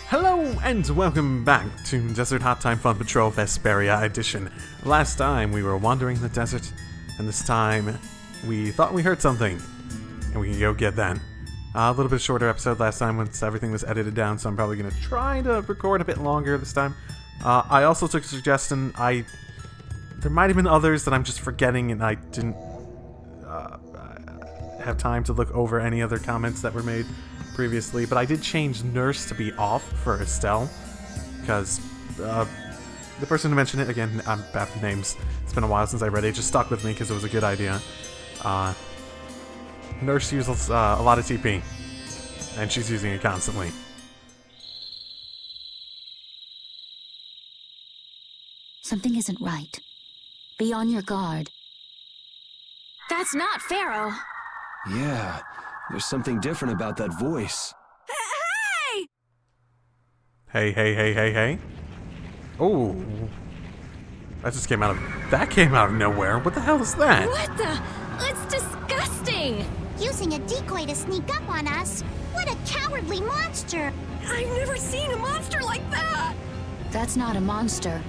Hello and welcome back to Desert Hot Time Fun Patrol Vesperia Edition. Last time we were wandering the desert, and this time we thought we heard something, and we can go get that. A little bit shorter episode last time once everything was edited down, so I'm probably going to try to record a bit longer this time. I also took a suggestion. There might have been others that I'm just forgetting, and I didn't have time to look over any other comments that were made previously, but I did change Nurse to be off for Estelle, because the person who mentioned it, again, I'm bad with names, it's been a while since I read it, just stuck with me because it was a good idea. Nurse uses a lot of TP, and she's using it constantly. Something isn't right. Be on your guard. That's not Pharaoh. Yeah, there's something different about that voice. Hey! Hey. Oh. That came out of nowhere. What the hell is that? What the? It's disgusting! Using a decoy to sneak up on us? What a cowardly monster! I've never seen a monster like that! That's not a monster.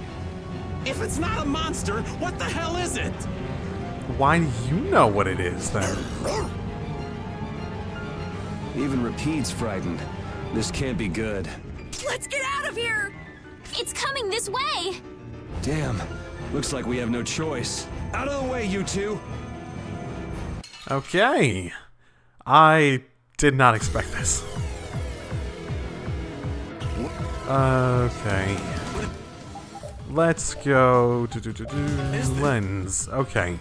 If it's not a monster, what the hell is it? Why do you know what it is, then? Even Rapide's frightened. This can't be good. Let's get out of here! It's coming this way! Damn, looks like we have no choice. Out of the way, you two! Okay. I did not expect this. Okay. Let's go lens. Okay.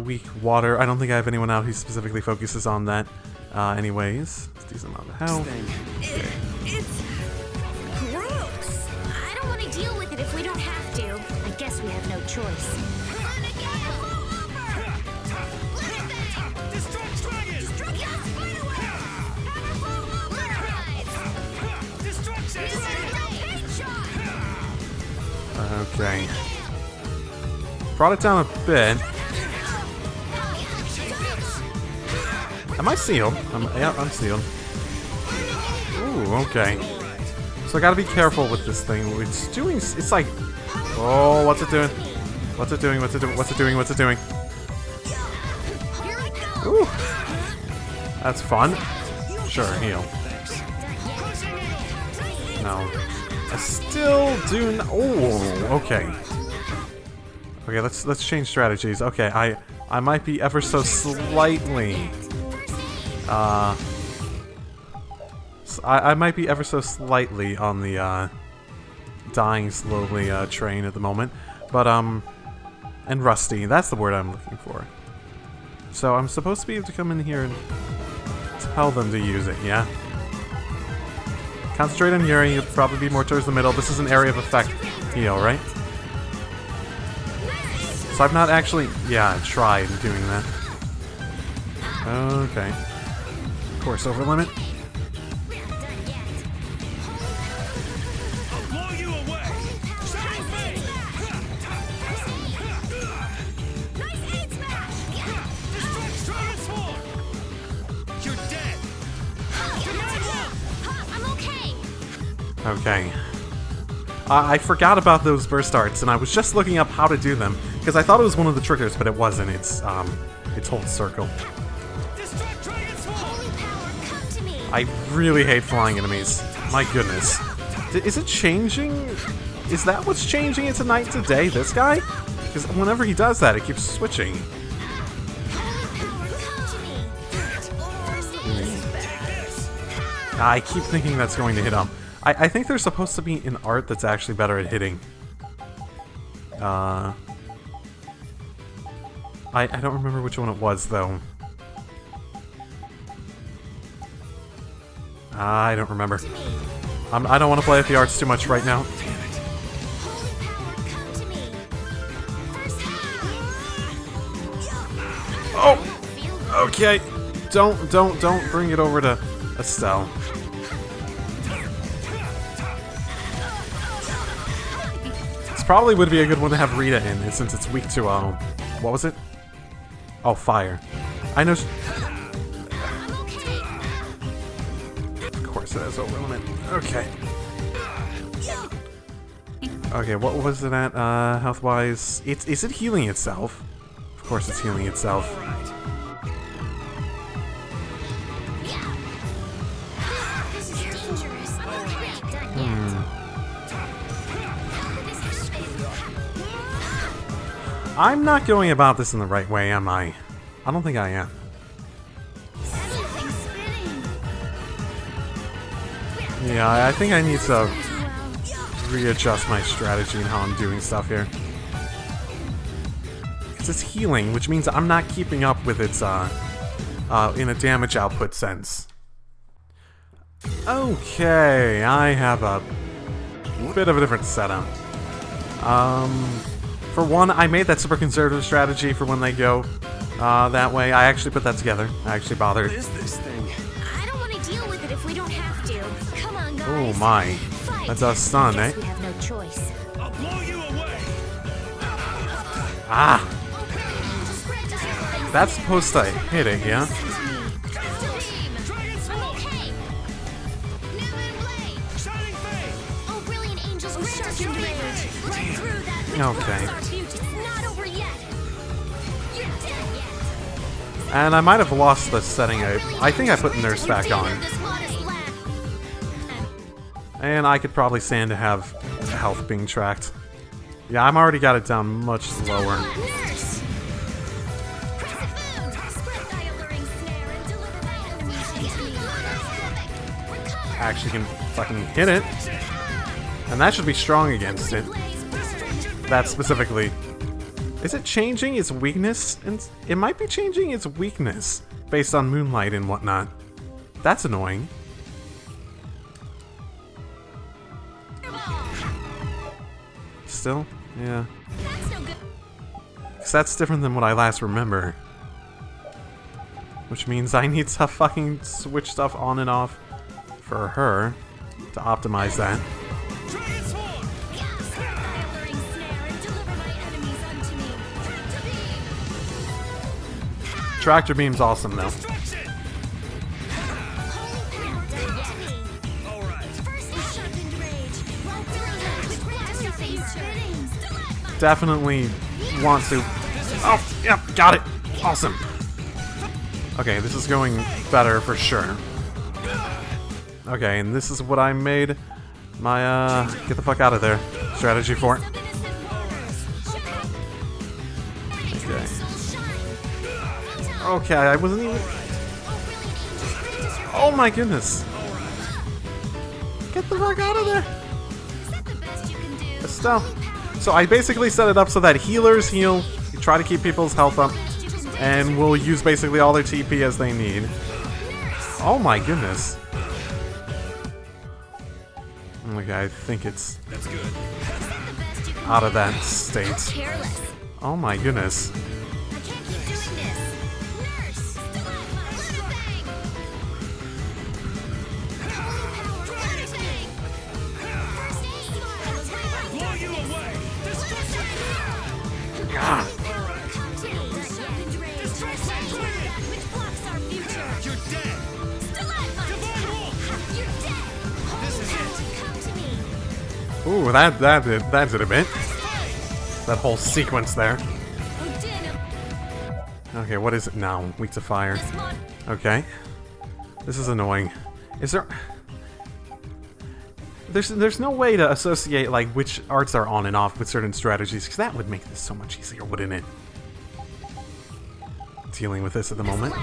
Weak water. I don't think I have anyone out who specifically focuses on that. Anyways, let's do some on the health. It's gross. I don't want to deal with it if we don't have to. I guess we have no choice. Okay. Brought it down a bit. Am I sealed? Yeah, I'm sealed. Ooh, okay. So I gotta be careful with this thing. It's doing... It's like... Oh, what's it doing? What's it doing? What's it doing? What's it doing? What's it doing? Ooh. That's fun. Sure, heal. No. I still do... Oh, okay. Okay, let's change strategies. Okay, I might be ever so slightly... I might be ever so slightly on the, dying slowly, train at the moment. But, and rusty. That's the word I'm looking for. So I'm supposed to be able to come in here and tell them to use it, yeah? Concentrate on Yuri, it'll probably be more towards the middle. This is an area of effect heal, right? So I've not actually, tried doing that. Okay. Course over limit. I'll blow you away! Nice aid smash! Transform! You're dead! I'm okay. Okay. I forgot about those burst arts, and I was just looking up how to do them, because I thought it was one of the triggers, but it wasn't. It's hold circle. I really hate flying enemies. My goodness. Is it changing? Is that what's changing it to night to day, this guy? Because whenever he does that, it keeps switching. I keep thinking that's going to hit him. I think there's supposed to be an art that's actually better at hitting. I don't remember which one it was, though. I don't remember. I don't want to play with the arts too much right now. Oh! Okay. Don't bring it over to Estelle. This probably would be a good one to have Rita in, since it's weak to, what was it? Oh, fire. I know. I'm okay. Of course it has over limit. Okay. Okay, what was it at, health-wise? Is it healing itself? Of course it's healing itself. This is dangerous. Not done yet. I'm not going about this in the right way, am I? I don't think I am. Everything's spinning. Yeah, I think I need to readjust my strategy and how I'm doing stuff here. Because it's healing, which means I'm not keeping up with its, in a damage output sense. Okay, I have a bit of a different setup. For one, I made that super conservative strategy for when they go that way. I actually put that together. I actually bothered. What is this thing? I don't want to deal with it if we don't have to. Come on, guys. Oh my. Fight. That's a stun, eh? Guess we have no choice. I'll blow you away. Ah! Just grab the hammer. That's supposed to hit it, yeah? Okay. And I might have lost the setting. I think I put Nurse back on. And I could probably stand to have health being tracked. Yeah, I've already got it down much lower. Actually can fucking hit it. And that should be strong against it. That specifically. Is it changing its weakness? And it might be changing its weakness based on moonlight and whatnot. That's annoying. Still? Yeah. Because that's different than what I last remember. Which means I need to fucking switch stuff on and off for her to optimize that. Tractor beam's awesome though. Definitely want to. Oh, yep, got it. Awesome. Okay, this is going better for sure. Okay, and this is what I made my, get the fuck out of there strategy for. Okay. Okay, I wasn't even... Oh my goodness. Get the fuck out of there. Estelle. So I basically set it up so that healers heal, try to keep people's health up, and will use basically all their TP as they need. Oh my goodness. Okay, I think it's out of that state. Oh my goodness. Ooh, that did a bit. That whole sequence there. Okay, what is it now? Weak to fire. Okay. This is annoying. Is there... There's no way to associate, like, which arts are on and off with certain strategies, because that would make this so much easier, wouldn't it? Dealing with this at the moment.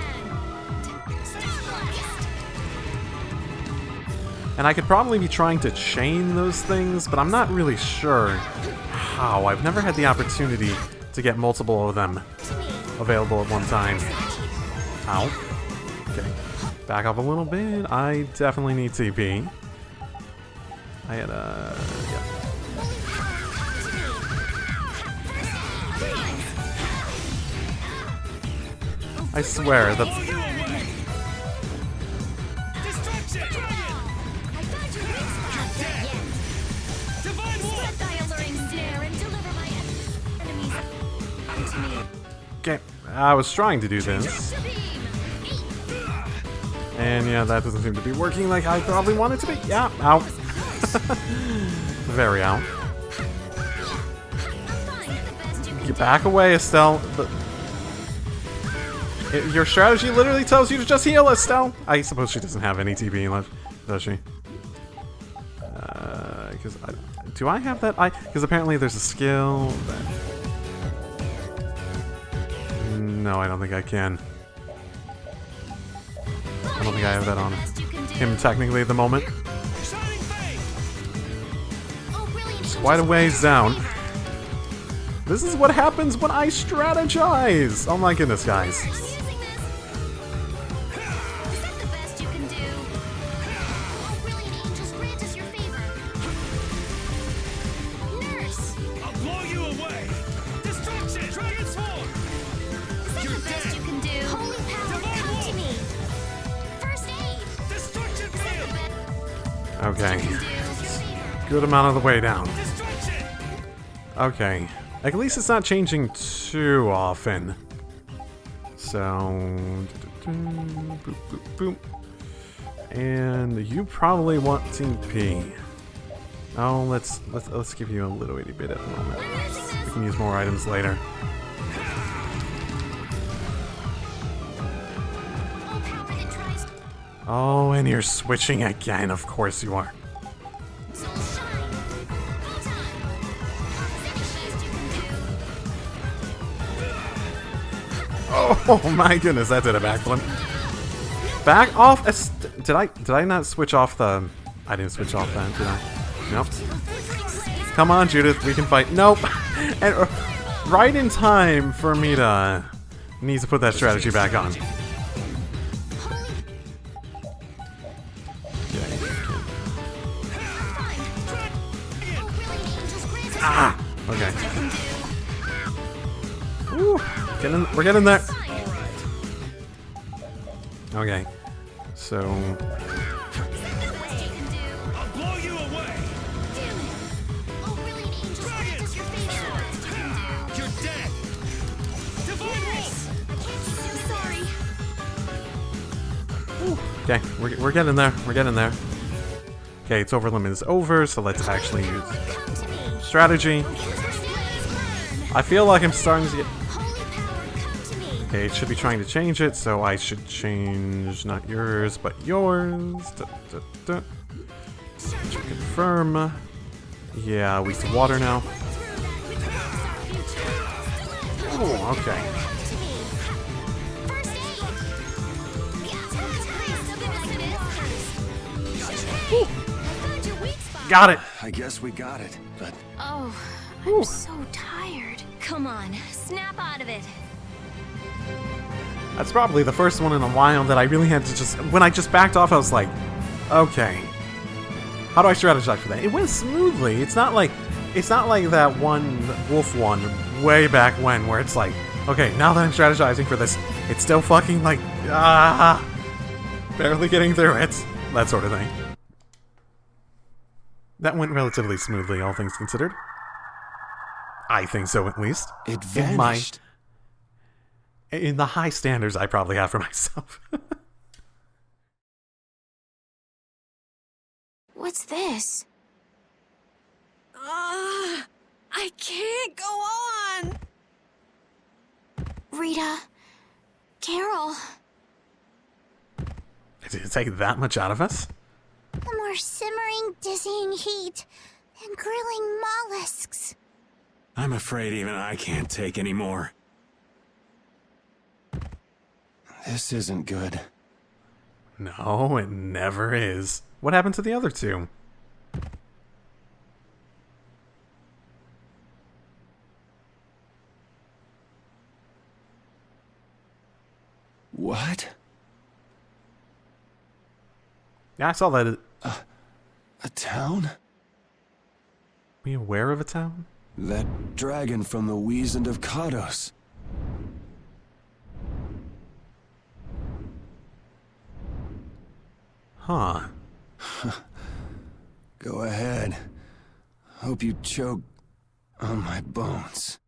And I could probably be trying to chain those things, but I'm not really sure how. I've never had the opportunity to get multiple of them available at one time. Ow. Okay. Back up a little bit. I definitely need TP. I had a... yeah. I swear, the... Okay, I was trying to do this. And yeah, that doesn't seem to be working like I probably want it to be. Yeah, out. Very out. Get back away, Estelle. Your strategy literally tells you to just heal, Estelle. I suppose she doesn't have any TP left, does she? Do I have that? Because apparently there's a skill that... No, I don't think I can. I don't think I have that on him technically at the moment. It's quite a ways down. This is what happens when I strategize! Oh my goodness, guys. Okay. Good amount of the way down. Okay. At least it's not changing too often. So... Boop, boop, boop. And you probably want TP. Oh, let's give you a little itty bit at the moment. We can use more items later. Oh, and you're switching again. Of course you are. Oh my goodness, that did a backflip. Back off! Did I not switch off the... I didn't switch off that, did I? Nope. Come on, Judith, we can fight. Nope! And right in time for me to... need to put that strategy back on. Ah! Okay. Woo! We're getting there. Okay. So... Okay, we're getting there. We're getting there. Okay, its over limit is over, so let's actually use strategy. I feel like I'm starting to get... Okay, it should be trying to change it, so I should change not yours, but yours. Confirm. Yeah, we see water now. Oh, okay. Got it! I guess we got it, but... Oh, I'm so tired. Come on, snap out of it. That's probably the first one in a while that I really had to just... When I just backed off, I was like, okay. How do I strategize for that? It went smoothly. It's not like that one wolf one way back when, where it's like, okay, now that I'm strategizing for this, it's still fucking like, barely getting through it. That sort of thing. That went relatively smoothly, all things considered. I think so, at least. It vanished. In the high standards I probably have for myself. What's this? I can't go on! Rita. Carol. Did it take that much out of us? The more simmering, dizzying heat and grilling mollusks. I'm afraid even I can't take any more. This isn't good. No, it never is. What happened to the other two? What? Yeah, I saw that. A town? Are you aware of a town? That dragon from the Wizened of Kados. Huh. Go ahead. Hope you choke on my bones.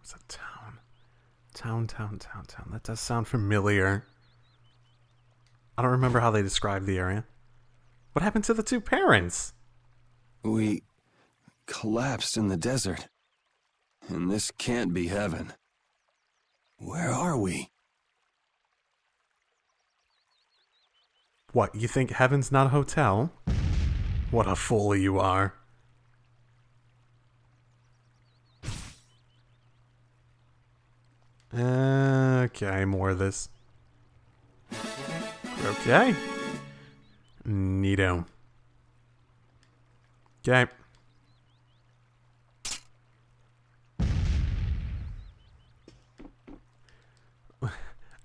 It's a town. Town. That does sound familiar. I don't remember how they described the area. What happened to the two parents? We collapsed in the desert. And this can't be heaven. Where are we? What, you think heaven's not a hotel? What a fool you are. Okay, more of this. Okay. Neato. Okay.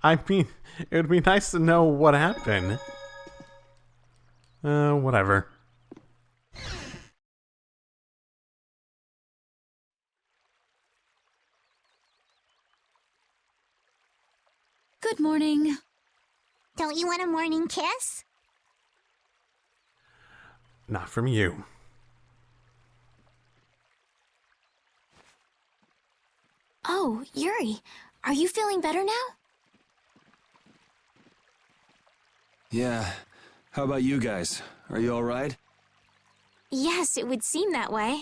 I mean, it would be nice to know what happened. Whatever. Good morning. Don't you want a morning kiss? Not from you. Oh, Yuri, are you feeling better now? Yeah. How about you guys? Are you alright? Yes, it would seem that way.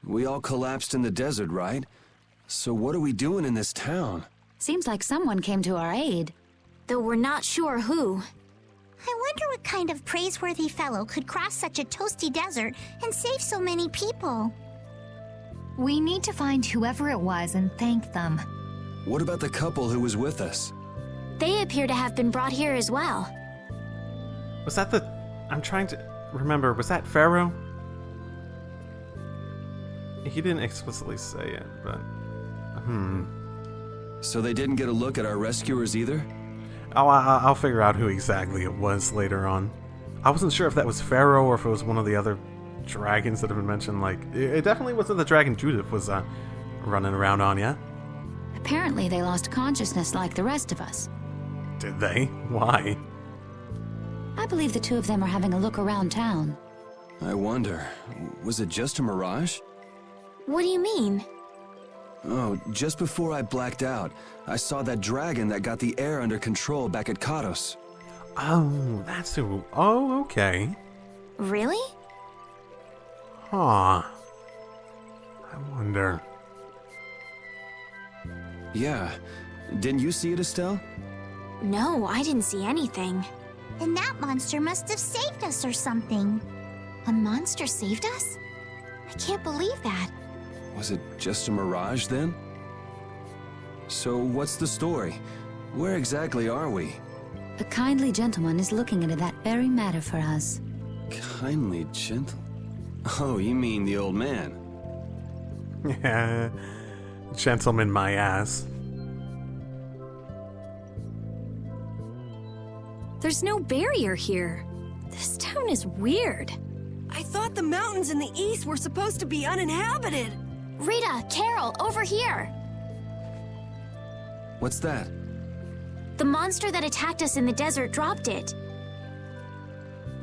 We all collapsed in the desert, right? So what are we doing in this town? Seems like someone came to our aid. Though we're not sure who. I wonder what kind of praiseworthy fellow could cross such a toasty desert and save so many people. We need to find whoever it was and thank them. What about the couple who was with us? They appear to have been brought here as well. Was that the... I'm trying to remember, was that Pharaoh? He didn't explicitly say it, but... So they didn't get a look at our rescuers either? Oh, I'll figure out who exactly it was later on. I wasn't sure if that was Pharaoh or if it was one of the other dragons that have been mentioned. Like, it definitely wasn't the dragon Judith was running around on, yeah? Apparently they lost consciousness like the rest of us. Did they? Why? I believe the two of them are having a look around town. I wonder, was it just a mirage? What do you mean? Oh, just before I blacked out, I saw that dragon that got the air under control back at Katos. Oh, that's who... Oh, okay. Really? Huh. I wonder... Yeah. Didn't you see it, Estelle? No, I didn't see anything. And that monster must have saved us or something. A monster saved us? I can't believe that. Was it just a mirage then? So what's the story? Where exactly are we? A kindly gentleman is looking into that very matter for us. Kindly gentle? Oh, you mean the old man? Yeah. Gentleman my ass. There's no barrier here. This town is weird. I thought the mountains in the east were supposed to be uninhabited. Rita, Carol, over here. What's that? The monster that attacked us in the desert dropped it.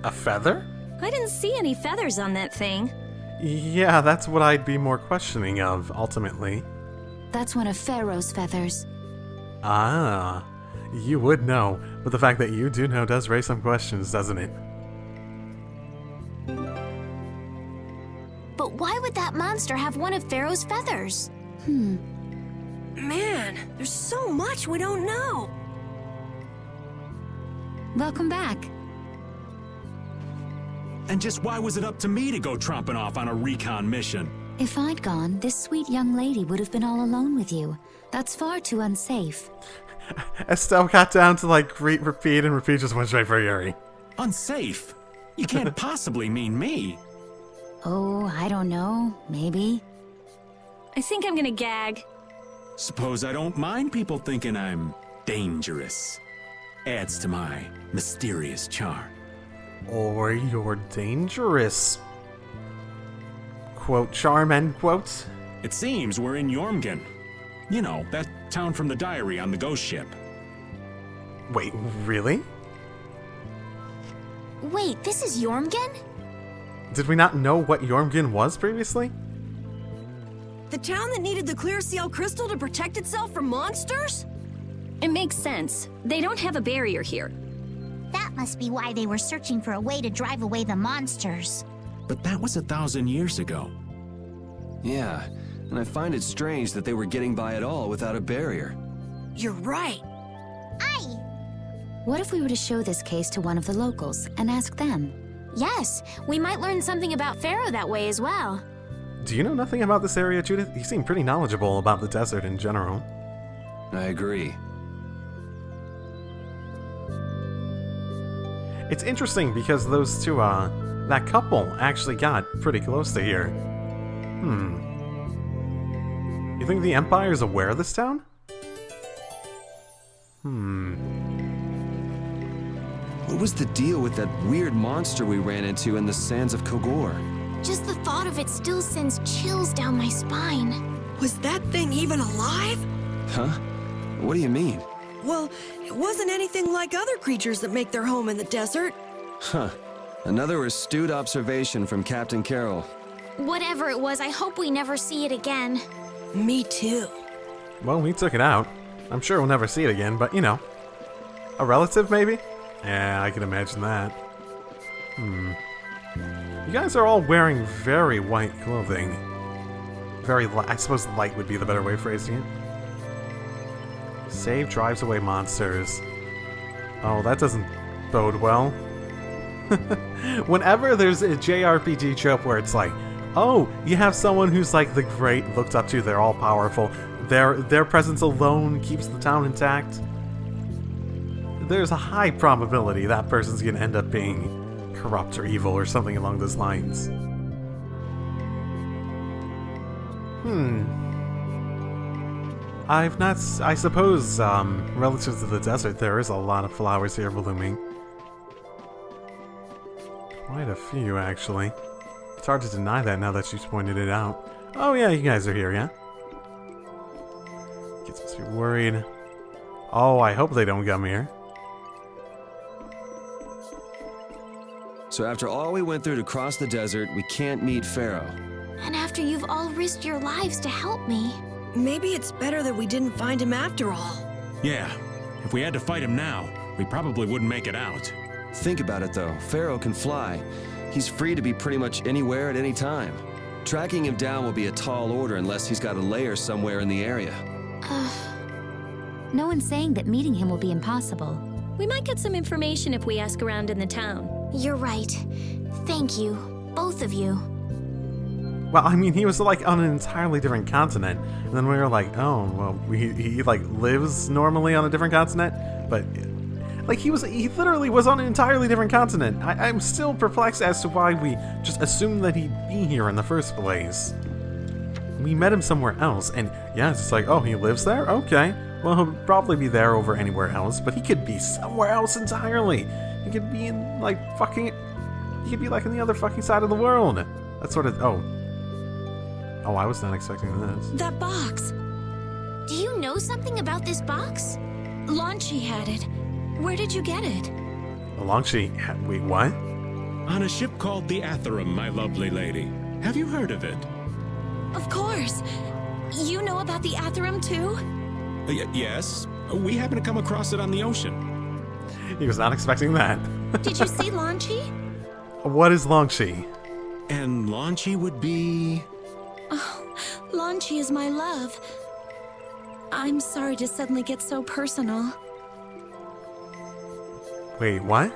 A feather? I didn't see any feathers on that thing. Yeah, that's what I'd be more questioning of, ultimately. That's one of Pharaoh's feathers. Ah, you would know, but the fact that you do know does raise some questions, doesn't it? But why would that monster have one of Pharaoh's feathers? Man, there's so much we don't know. Welcome back. And just why was it up to me to go tromping off on a recon mission? If I'd gone, this sweet young lady would have been all alone with you. That's far too unsafe. Estelle got down to like repeat, and repeat just went straight for Yuri. Unsafe? You can't possibly mean me. Oh, I don't know. Maybe. I think I'm gonna gag. Suppose I don't mind people thinking I'm dangerous. Adds to my mysterious charm. Or you're dangerous. Quote charm, end quote. It seems we're in Jormungand. You know, that town from the diary on the ghost ship. Wait, really? Wait, this is Jormungand? Did we not know what Jormungand was previously? The town that needed the clear seal crystal to protect itself from monsters? It makes sense. They don't have a barrier here. That must be why they were searching for a way to drive away the monsters. But that was 1,000 years ago. Yeah, and I find it strange that they were getting by at all without a barrier. You're right. Aye! What if we were to show this case to one of the locals and ask them? Yes, we might learn something about Pharaoh that way as well. Do you know nothing about this area, Judith? You seem pretty knowledgeable about the desert in general. I agree. It's interesting because those two, that couple actually got pretty close to here. You think the Empire is aware of this town? What was the deal with that weird monster we ran into in the sands of Kogor? Just the thought of it still sends chills down my spine. Was that thing even alive? Huh? What do you mean? Well, it wasn't anything like other creatures that make their home in the desert. Huh. Another astute observation from Captain Carroll. Whatever it was, I hope we never see it again. Me too. Well, we took it out. I'm sure we'll never see it again, but you know. A relative, maybe? Yeah, I can imagine that. You guys are all wearing very white clothing. Very light. I suppose light would be the better way of phrasing it. Save drives away monsters. Oh, that doesn't bode well. Whenever there's a JRPG trope where it's like, oh, you have someone who's like the great, looked up to, they're all powerful, their presence alone keeps the town intact, there's a high probability that person's gonna end up being corrupt or evil or something along those lines. I suppose, relative to the desert, there is a lot of flowers here blooming. Quite a few, actually. It's hard to deny that now that she's pointed it out. Oh yeah, you guys are here, yeah? Gets us to be worried. Oh, I hope they don't come here. So after all we went through to cross the desert, we can't meet Pharaoh. And after you've all risked your lives to help me. Maybe it's better that we didn't find him after all. Yeah, if we had to fight him now, we probably wouldn't make it out. Think about it though, Pharaoh can fly. He's free to be pretty much anywhere at any time. Tracking him down will be a tall order unless he's got a lair somewhere in the area. No one's saying that meeting him will be impossible. We might get some information if we ask around in the town. You're right. Thank you, both of you. Well, I mean, he was like on an entirely different continent, and then we were like, oh, well, he like lives normally on a different continent, but like he literally was on an entirely different continent. I'm still perplexed as to why we just assumed that he'd be here in the first place. We met him somewhere else, and yeah, it's just like, oh, he lives there? Okay. Well, he'll probably be there over anywhere else, but he could be somewhere else entirely. He could be in, like, he could be, like, on the other fucking side of the world. That's sort of, oh, I was not expecting this. That box. Do you know something about this box? Launchi had it. Where did you get it? Wait, what? On a ship called the Atherum, my lovely lady. Have you heard of it? Of course. You know about the Atherum too? Yes. We happened to come across it on the ocean. He was not expecting that. Did you see Launchi? What is Launchi? And Launchi would be... Oh, Launchi is my love. I'm sorry to suddenly get so personal. Wait, what?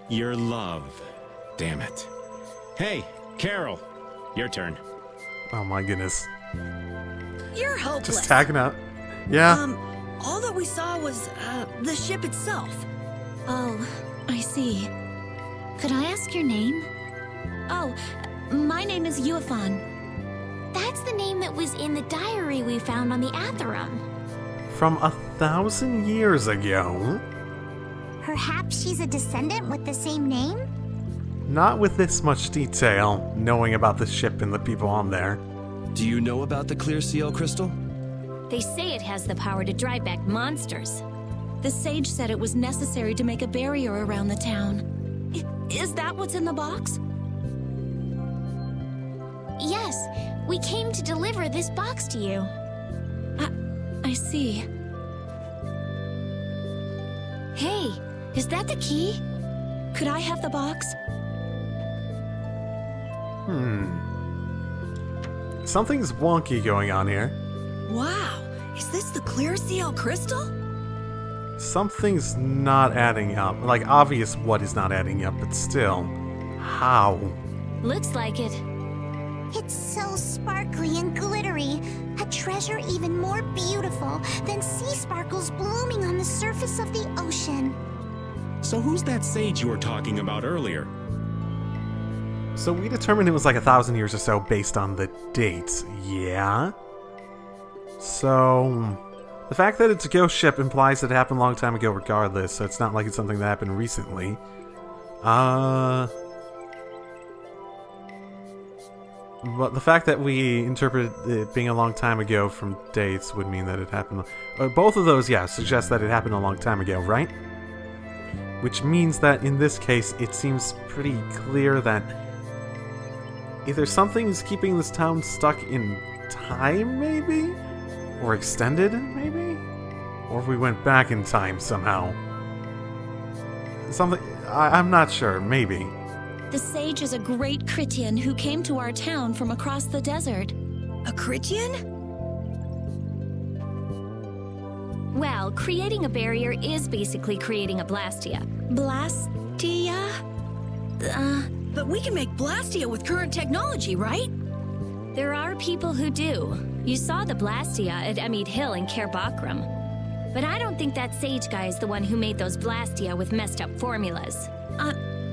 Your love. Damn it. Hey, Carol. Your turn. Oh my goodness. You're hopeless. Just tagging out. Yeah. All that we saw was, the ship itself. Oh, I see. Could I ask your name? Oh, my name is Yuafan. That's the name that was in the diary we found on the Atherum. From 1,000 years ago. Perhaps she's a descendant with the same name? Not with this much detail, knowing about the ship and the people on there. Do you know about the clear seal crystal? They say it has the power to drive back monsters. The sage said it was necessary to make a barrier around the town. Is that what's in the box? Yes, we came to deliver this box to you. I see. Hey, is that the key? Could I have the box? Something's wonky going on here. Wow, is this the clear seal crystal? Something's not adding up. Like, obvious what is not adding up, but still. How? Looks like it. It's so sparkly and glittery. A treasure even more beautiful than sea sparkles blooming on the surface of the ocean. So who's that sage you were talking about earlier? So we determined it was like 1,000 years or so based on the dates, yeah? So, the fact that it's a ghost ship implies it happened a long time ago regardless, so it's not like it's something that happened recently. But the fact that we interpret it being a long time ago from dates would mean that it happened... both of those, yeah, suggest that it happened a long time ago, right? Which means that in this case, it seems pretty clear that either something is keeping this town stuck in time, maybe? Or extended, maybe? Or if we went back in time somehow. Something... I'm not sure, maybe. The sage is a great Critian who came to our town from across the desert. A Critian? Well, creating a barrier is basically creating a Blastia. Blastia? But we can make Blastia with current technology, right? There are people who do. You saw the Blastia at Emmede Hill in Cair Bakram. But I don't think that sage guy is the one who made those Blastia with messed up formulas.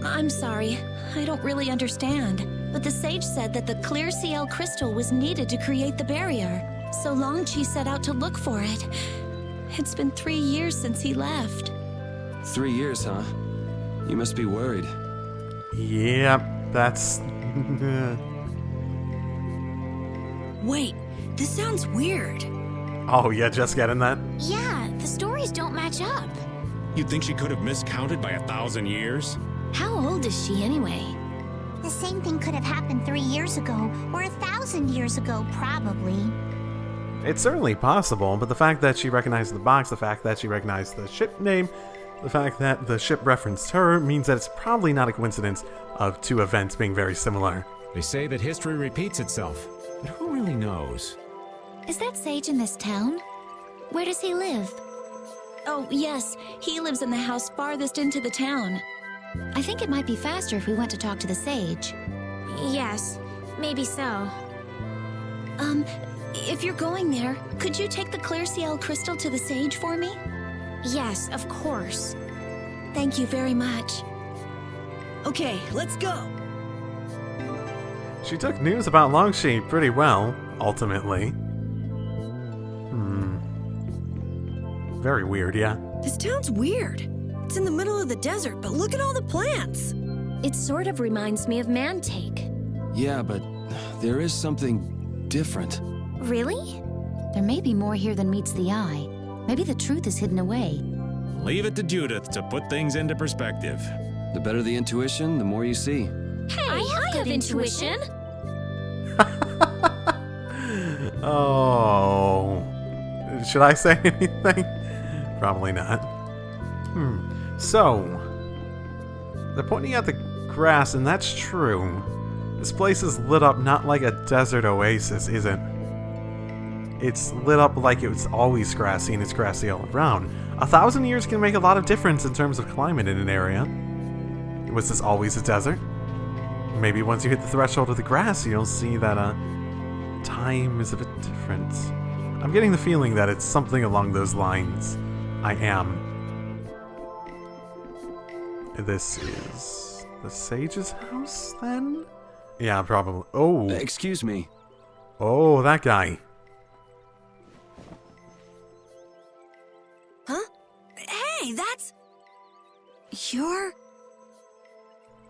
I'm sorry. I don't really understand. But the sage said that the clear CL crystal was needed to create the barrier. So Longchi set out to look for it. It's been 3 years since he left. 3 years, huh? You must be worried. Yep, that's... Wait, this sounds weird. Oh, yeah, just getting that? Yeah, the stories don't match up. You'd think she could have miscounted by 1,000 years? How old is she anyway? The same thing could have happened 3 years ago, or 1,000 years ago, probably. It's certainly possible, but the fact that she recognized the box, the fact that she recognized the ship name, the fact that the ship referenced her means that it's probably not a coincidence of two events being very similar. They say that history repeats itself, but who really knows? Is that sage in this town? Where does he live? Oh, yes. He lives in the house farthest into the town. I think it might be faster if we went to talk to the sage. Yes, maybe so. If you're going there, could you take the clear CL crystal to the sage for me? Yes, of course. Thank you very much. Okay, let's go. She took news about Longshi pretty well, ultimately. Very weird, yeah? This town's weird. It's in the middle of the desert, but look at all the plants. It sort of reminds me of Mantake. Yeah, but there is something different. Really? There may be more here than meets the eye. Maybe the truth is hidden away. Leave it to Judith to put things into perspective. The better the intuition, the more you see. Hey, I have intuition. Oh. Should I say anything? Probably not. So, they're pointing at the grass, and that's true. This place is lit up not like a desert oasis, is it? It's lit up like it was always grassy, and it's grassy all around. 1,000 years can make a lot of difference in terms of climate in an area. Was this always a desert? Maybe once you hit the threshold of the grass, you'll see that time is a bit different. I'm getting the feeling that it's something along those lines. I am. This is the sage's house, then? Yeah, probably. Oh. Excuse me. Oh, that guy. Huh? Hey, that's... You're...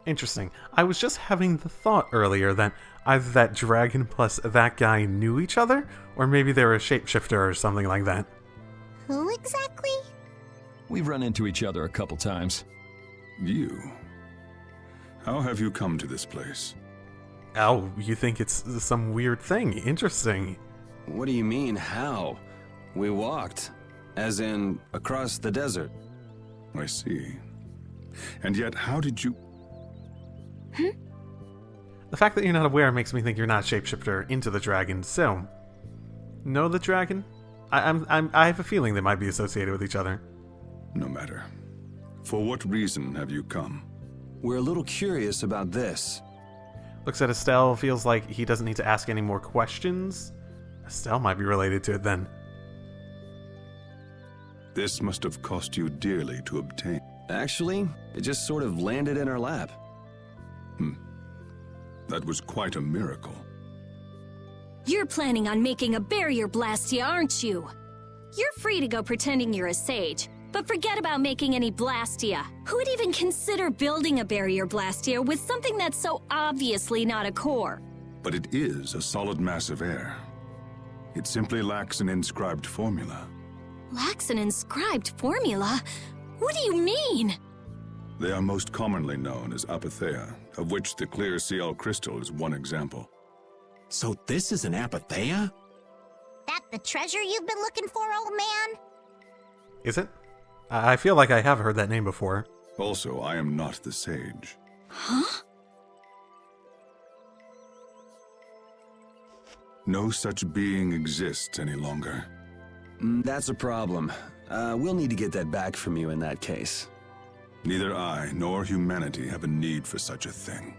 Interesting. I was just having the thought earlier that either that dragon plus that guy knew each other, or maybe they were a shapeshifter or something like that. Who exactly? We've run into each other a couple times. You? How have you come to this place? Oh, you think it's some weird thing? Interesting. What do you mean, how? We walked. As in, across the desert. I see. And yet, how did you... The fact that you're not aware makes me think you're not a shapeshifter into the dragon, so... Know the dragon? I have a feeling they might be associated with each other. No matter. For what reason have you come? We're a little curious about this. Looks at Estelle, feels like he doesn't need to ask any more questions. Estelle might be related to it then. This must have cost you dearly to obtain. Actually, it just sort of landed in our lap. That was quite a miracle. You're planning on making a barrier blastia, aren't you? You're free to go pretending you're a sage, but forget about making any blastia. Who would even consider building a barrier blastia with something that's so obviously not a core? But it is a solid mass of air. It simply lacks an inscribed formula. Lacks an inscribed formula? What do you mean? They are most commonly known as APATHEIA, of which the clear CL crystal is one example. So this is an APATHEIA? That the treasure you've been looking for, old man? Is it? I feel like I have heard that name before. Also, I am not the sage. Huh? No such being exists any longer. That's a problem. We'll need to get that back from you in that case. Neither I nor humanity have a need for such a thing.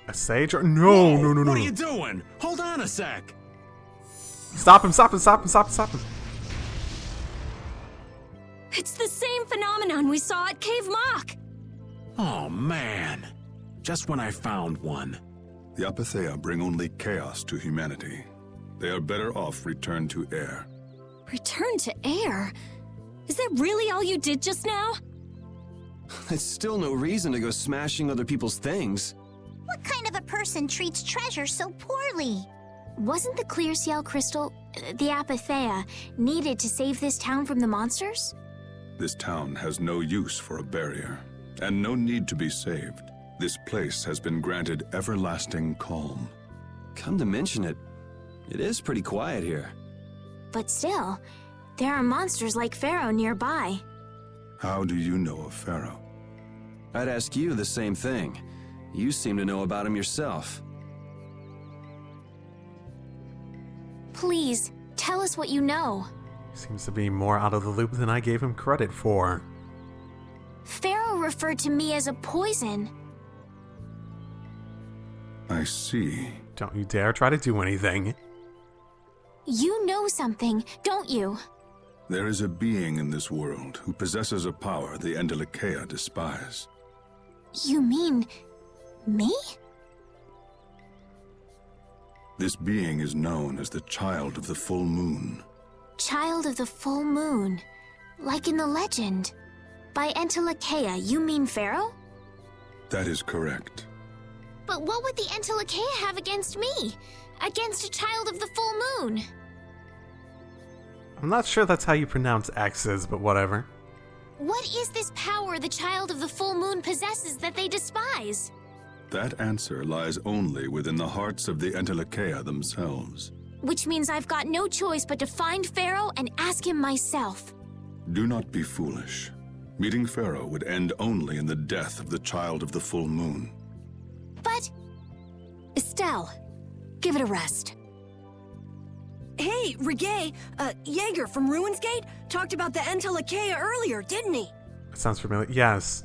A sage? No, no, no, no. What are you doing? Hold on a sec. Stop him, stop him, stop him, stop him, stop him. It's the same phenomenon we saw at Cave Mock. Oh, man. Just when I found one. The APATHEIA bring only chaos to humanity. They are better off returned to air. Return to air? Is that really all you did just now? That's still no reason to go smashing other people's things. What kind of a person treats treasure so poorly? Wasn't the clear CL crystal, the APATHEIA, needed to save this town from the monsters? This town has no use for a barrier, and no need to be saved. This place has been granted everlasting calm. Come to mention it, it is pretty quiet here. But still, there are monsters like Pharaoh nearby. How do you know of Pharaoh? I'd ask you the same thing. You seem to know about him yourself. Please, tell us what you know. Seems to be more out of the loop than I gave him credit for. Pharaoh referred to me as a poison. I see. Don't you dare try to do anything. You know something, don't you? There is a being in this world who possesses a power the Endelikeia despise. You mean... me? This being is known as the Child of the Full Moon. Child of the Full Moon. Like in the legend. By Endelikeia, you mean Pharaoh? That is correct. But what would the Endelikeia have against me? Against a Child of the Full Moon? I'm not sure that's how you pronounce X's, but whatever. What is this power the Child of the Full Moon possesses that they despise? That answer lies only within the hearts of the Endelikeia themselves. Which means I've got no choice but to find Pharaoh and ask him myself. Do not be foolish. Meeting Pharaoh would end only in the death of the Child of the Full Moon. But... Estelle, give it a rest. Hey, Reggae, Jaeger from Ruins Gate talked about the Endelikeia earlier, didn't he? That sounds familiar. Yes.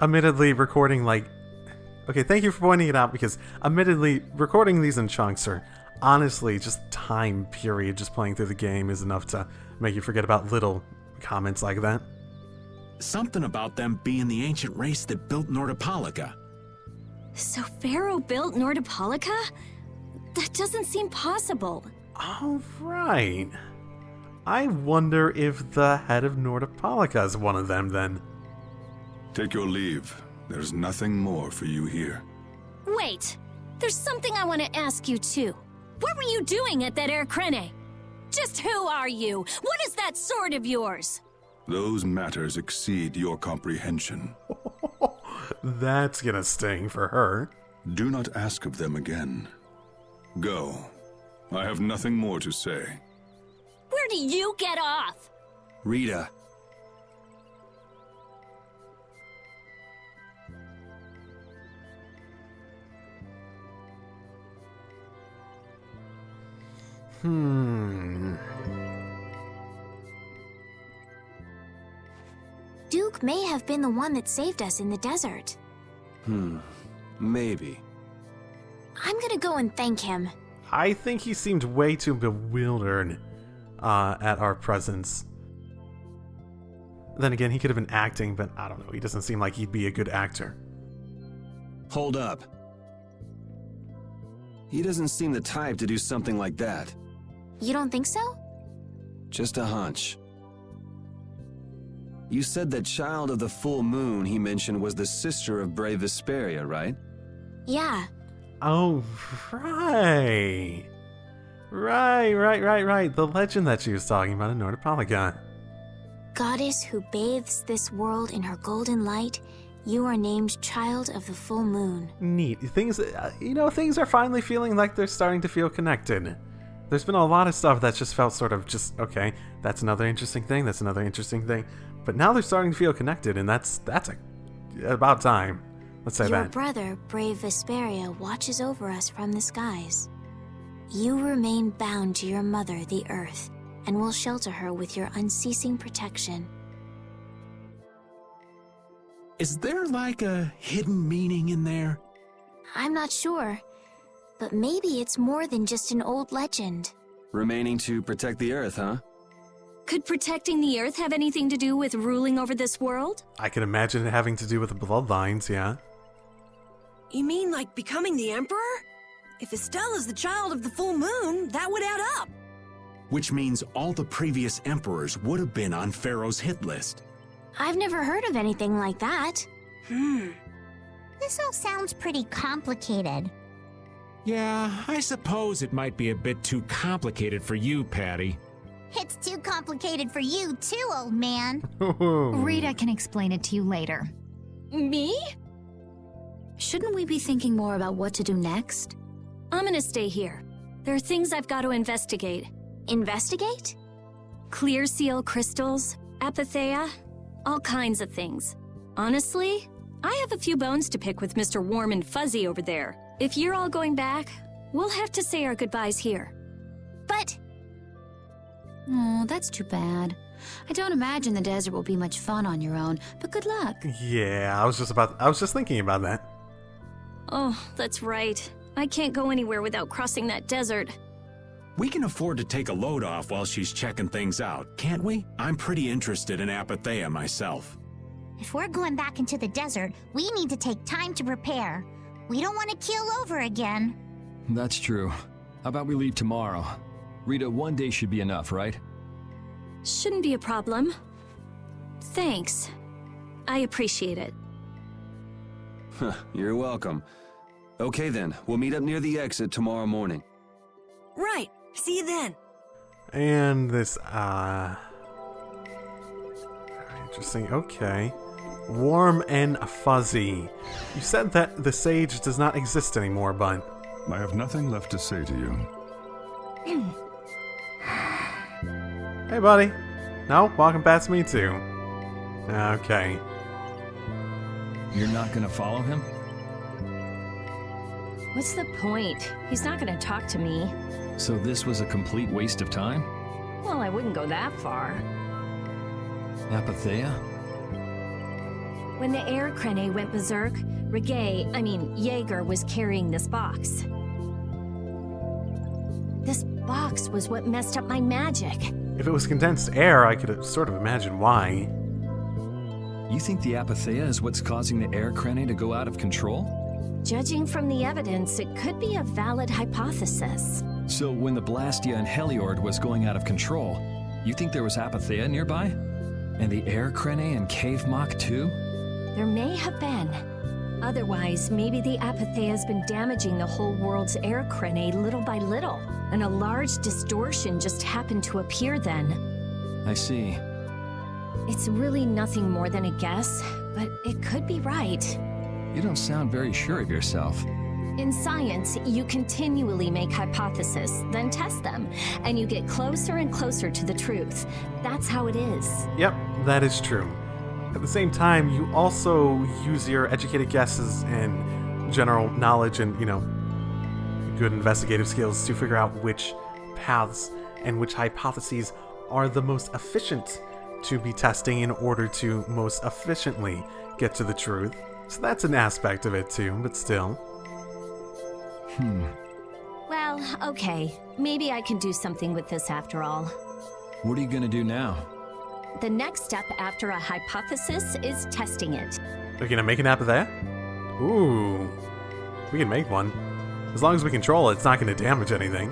Admittedly, recording like... Okay, thank you for pointing it out, because admittedly, recording these in chunks are honestly just time period. Just playing through the game is enough to make you forget about little comments like that. Something about them being the ancient race that built Nordopolica. So Pharaoh built Nordopolica? That doesn't seem possible. All right. I wonder if the head of Nordopolica is one of them, then. Take your leave. There's nothing more for you here. Wait, there's something I want to ask you too. What were you doing at that Air Krene? Just who are you? What is that sword of yours? Those matters exceed your comprehension. That's gonna sting for her. Do not ask of them again. Go. I have nothing more to say. Where do you get off? Rita. Duke may have been the one that saved us in the desert. Maybe. I'm gonna go and thank him. I think he seemed way too bewildered at our presence. Then again, he could have been acting, but I don't know. He doesn't seem like he'd be a good actor. Hold up. He doesn't seem the type to do something like that. You don't think so? Just a hunch. You said that child of the full moon he mentioned was the sister of brave Vesperia, right? Yeah. Oh, right. Right. The legend that she was talking about in Nordopolygon. Goddess who bathes this world in her golden light, you are named Child of the Full Moon. Neat. Things, things are finally feeling like they're starting to feel connected. There's been a lot of stuff that's just felt sort of just, okay, that's another interesting thing, that's another interesting thing. But now they're starting to feel connected, and that's about time. Let's say Your that. brother, brave Vesperia, watches over us from the skies. You remain bound to your mother, the Earth, and will shelter her with your unceasing protection. Is there like a hidden meaning in there? I'm not sure, but maybe it's more than just an old legend. Remaining to protect the Earth, huh? Could protecting the Earth have anything to do with ruling over this world? I can imagine it having to do with the bloodlines, yeah. You mean like becoming the Emperor? If Estella's the child of the full moon, that would add up. Which means all the previous emperors would have been on Pharaoh's hit list. I've never heard of anything like that. This all sounds pretty complicated. Yeah, I suppose it might be a bit too complicated for you, Patty. It's too complicated for you too, old man. Rita can explain it to you later. Me? Shouldn't we be thinking more about what to do next? I'm gonna stay here. There are things I've got to investigate. Investigate? Clear seal crystals, APATHEIA, all kinds of things. Honestly, I have a few bones to pick with Mr. Warm and Fuzzy over there. If you're all going back, we'll have to say our goodbyes here. But... Oh, that's too bad. I don't imagine the desert will be much fun on your own, but good luck. Yeah, I was just thinking about that. Oh, that's right. I can't go anywhere without crossing that desert. We can afford to take a load off while she's checking things out, can't we? I'm pretty interested in APATHEIA myself. If we're going back into the desert, we need to take time to prepare. We don't want to keel over again. That's true. How about we leave tomorrow? Rita, one day should be enough, right? Shouldn't be a problem. Thanks. I appreciate it. You're welcome. Okay then, we'll meet up near the exit tomorrow morning. Right. See you then. And this, interesting, okay. Warm and Fuzzy. You said that the sage does not exist anymore, but... I have nothing left to say to you. Hey, buddy. No, walking past me too. Okay. You're not gonna follow him? What's the point? He's not gonna talk to me. So this was a complete waste of time? Well, I wouldn't go that far. APATHEIA? When the air crane went berserk, Jaeger was carrying this box. This box was what messed up my magic. If it was condensed air, I could sort of imagine why. You think the APATHEIA is what's causing the air crane to go out of control? Judging from the evidence, it could be a valid hypothesis. So when the Blastia and Heliord was going out of control, you think there was APATHEIA nearby? And the air crane and cave mock too? There may have been. Otherwise, maybe the APATHEIA's been damaging the whole world's air crane little by little, and a large distortion just happened to appear then. I see. It's really nothing more than a guess, but it could be right. You don't sound very sure of yourself. In science, you continually make hypotheses, then test them, and you get closer and closer to the truth. That's how it is. Yep, that is true. At the same time, you also use your educated guesses and general knowledge and, good investigative skills to figure out which paths and which hypotheses are the most efficient to be testing in order to most efficiently get to the truth. So that's an aspect of it too, but still. Well, okay. Maybe I can do something with this after all. What are you gonna do now? The next step after a hypothesis is testing it. We're gonna make an APATHEIA? Ooh. We can make one. As long as we control it, it's not gonna damage anything.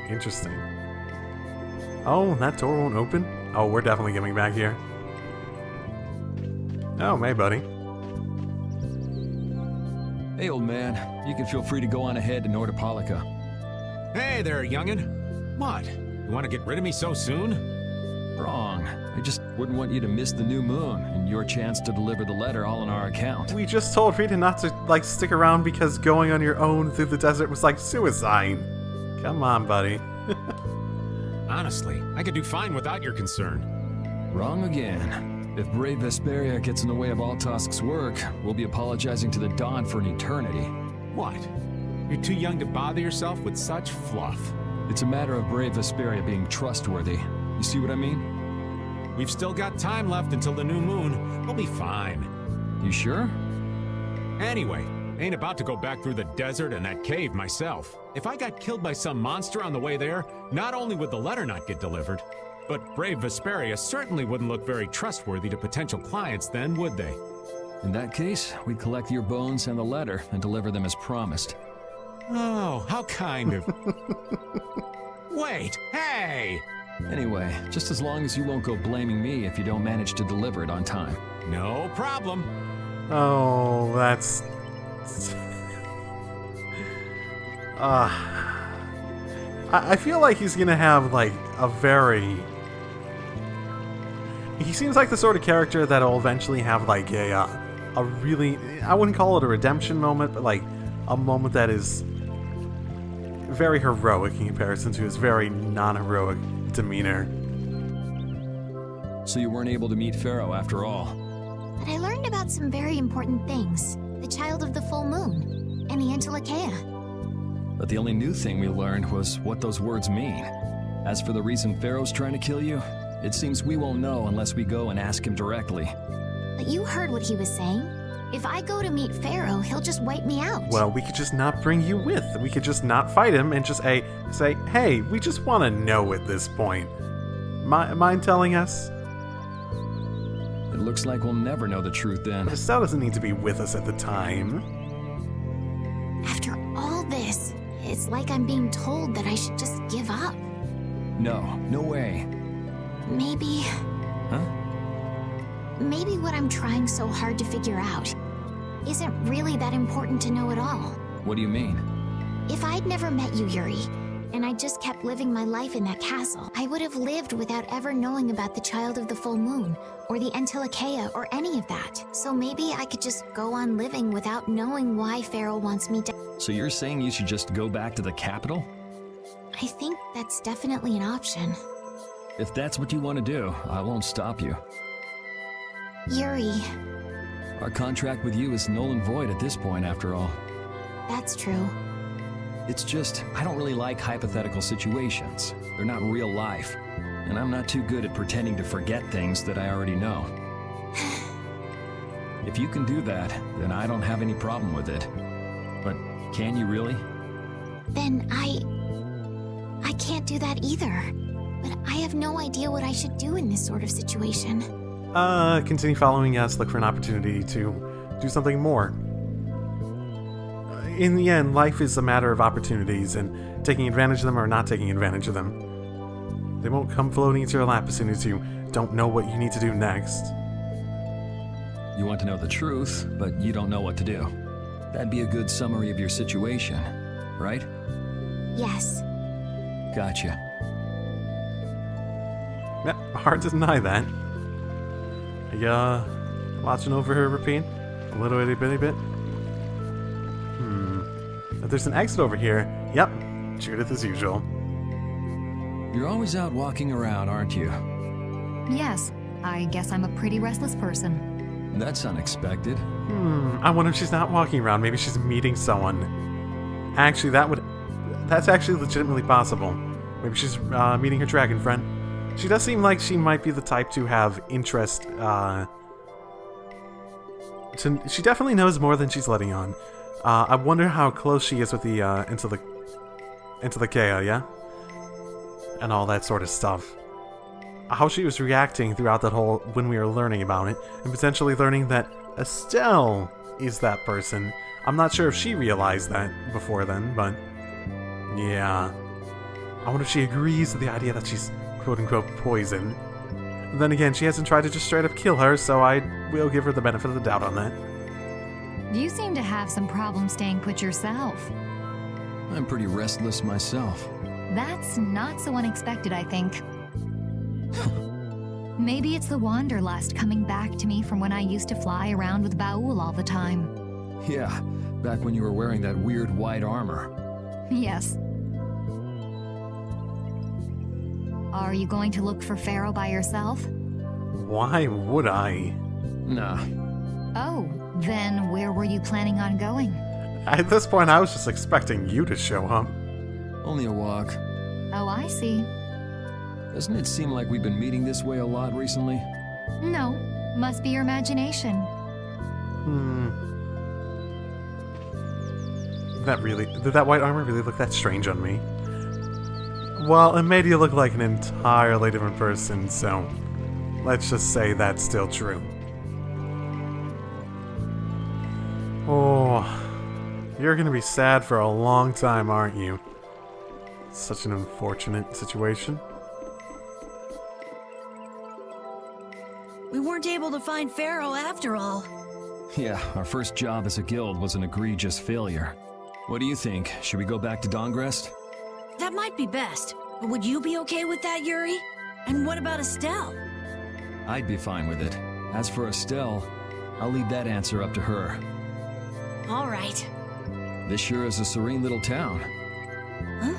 Interesting. Oh, that door won't open? Oh, we're definitely getting back here. Oh, hey, buddy. Hey, old man. You can feel free to go on ahead to Nordopolica. Hey there, youngin'. What? You want to get rid of me so soon? Wrong. I just wouldn't want you to miss the new moon and your chance to deliver the letter all on our account. We just told Rita not to, stick around because going on your own through the desert was like suicide. Come on, buddy. Honestly, I could do fine without your concern. Wrong again. If brave Vesperia gets in the way of Altosk's work, we'll be apologizing to the Dawn for an eternity. What? You're too young to bother yourself with such fluff. It's a matter of brave Vesperia being trustworthy. You see what I mean? We've still got time left until the new moon. We'll be fine. You sure? Anyway, ain't about to go back through the desert and that cave myself. If I got killed by some monster on the way there, not only would the letter not get delivered, but brave Vesperia certainly wouldn't look very trustworthy to potential clients then, would they? In that case, we'd collect your bones and the letter and deliver them as promised. Oh, how kind of... Wait, hey! Anyway, just as long as you won't go blaming me if you don't manage to deliver it on time. No problem. Oh, that's... I feel like he's gonna have, a very... He seems like the sort of character that'll eventually have, a really... I wouldn't call it a redemption moment, but, a moment that is very heroic in comparison to his very non-heroic demeanor. So you weren't able to meet Pharaoh after all? But I learned about some very important things. The child of the full moon, and the Antilocheia. But the only new thing we learned was what those words mean. As for the reason Pharaoh's trying to kill you, it seems we won't know unless we go and ask him directly. But you heard what he was saying. If I go to meet Pharaoh, he'll just wipe me out. Well, we could just not bring you with. We could just not fight him and just say, hey, we just want to know at this point. Mind telling us? It looks like we'll never know the truth then. But Estelle doesn't need to be with us at the time. After all this, it's like I'm being told that I should just give up. No way. Maybe... Huh? Maybe what I'm trying so hard to figure out isn't really that important to know at all. What do you mean? If I'd never met you, Yuri, and I just kept living my life in that castle, I would have lived without ever knowing about the Child of the Full Moon, or the Antilocheia, or any of that. So maybe I could just go on living without knowing why Pharaoh wants me to... So you're saying you should just go back to the capital? I think that's definitely an option. If that's what you want to do, I won't stop you. Yuri. Our contract with you is null and void at this point, after all. That's true. It's just, I don't really like hypothetical situations. They're not real life. And I'm not too good at pretending to forget things that I already know. If you can do that, then I don't have any problem with it. But can you really? Then I can't do that either. But I have no idea what I should do in this sort of situation. Continue following us, look for an opportunity to do something more. In the end, life is a matter of opportunities and taking advantage of them or not taking advantage of them. They won't come floating into your lap as soon as you don't know what you need to do next. You want to know the truth, but you don't know what to do. That'd be a good summary of your situation, right? Yes. Gotcha. Yeah, hard to deny that. Are you, watching over her, Rapine? A little itty bitty bit? But there's an exit over here. Yep, Judith as usual. You're always out walking around, aren't you? Yes, I guess I'm a pretty restless person. That's unexpected. I wonder if she's not walking around. Maybe she's meeting someone. Actually, that's actually legitimately possible. Maybe she's meeting her dragon friend. She does seem like she might be the type to have interest. She definitely knows more than she's letting on. I wonder how close she is with the into the Kea, yeah, and all that sort of stuff. How she was reacting throughout that whole when we were learning about it, and potentially learning that Estelle is that person. I'm not sure if she realized that before then, but yeah. I wonder if she agrees with the idea that she's quote-unquote poison. And then again, she hasn't tried to just straight up kill her, so I will give her the benefit of the doubt on that. You seem to have some problem staying put yourself. I'm pretty restless myself. That's not so unexpected, I think. Maybe it's the wanderlust coming back to me from when I used to fly around with Baul all the time. Yeah, back when you were wearing that weird white armor. Yes. Are you going to look for Pharaoh by yourself? Why would I? Nah. Oh, then where were you planning on going? At this point, I was just expecting you to show up. Only a walk. Oh, I see. Doesn't it seem like we've been meeting this way a lot recently? No, must be your imagination. Did that white armor really look that strange on me? Well, it made you look like an entirely different person, so let's just say that's still true. Oh, you're gonna be sad for a long time, aren't you? Such an unfortunate situation. We weren't able to find Pharaoh after all. Yeah, our first job as a guild was an egregious failure. What do you think? Should we go back to Dongrest? That might be best, but would you be okay with that, Yuri? And what about Estelle? I'd be fine with it. As for Estelle, I'll leave that answer up to her. All right. This sure is a serene little town. Huh?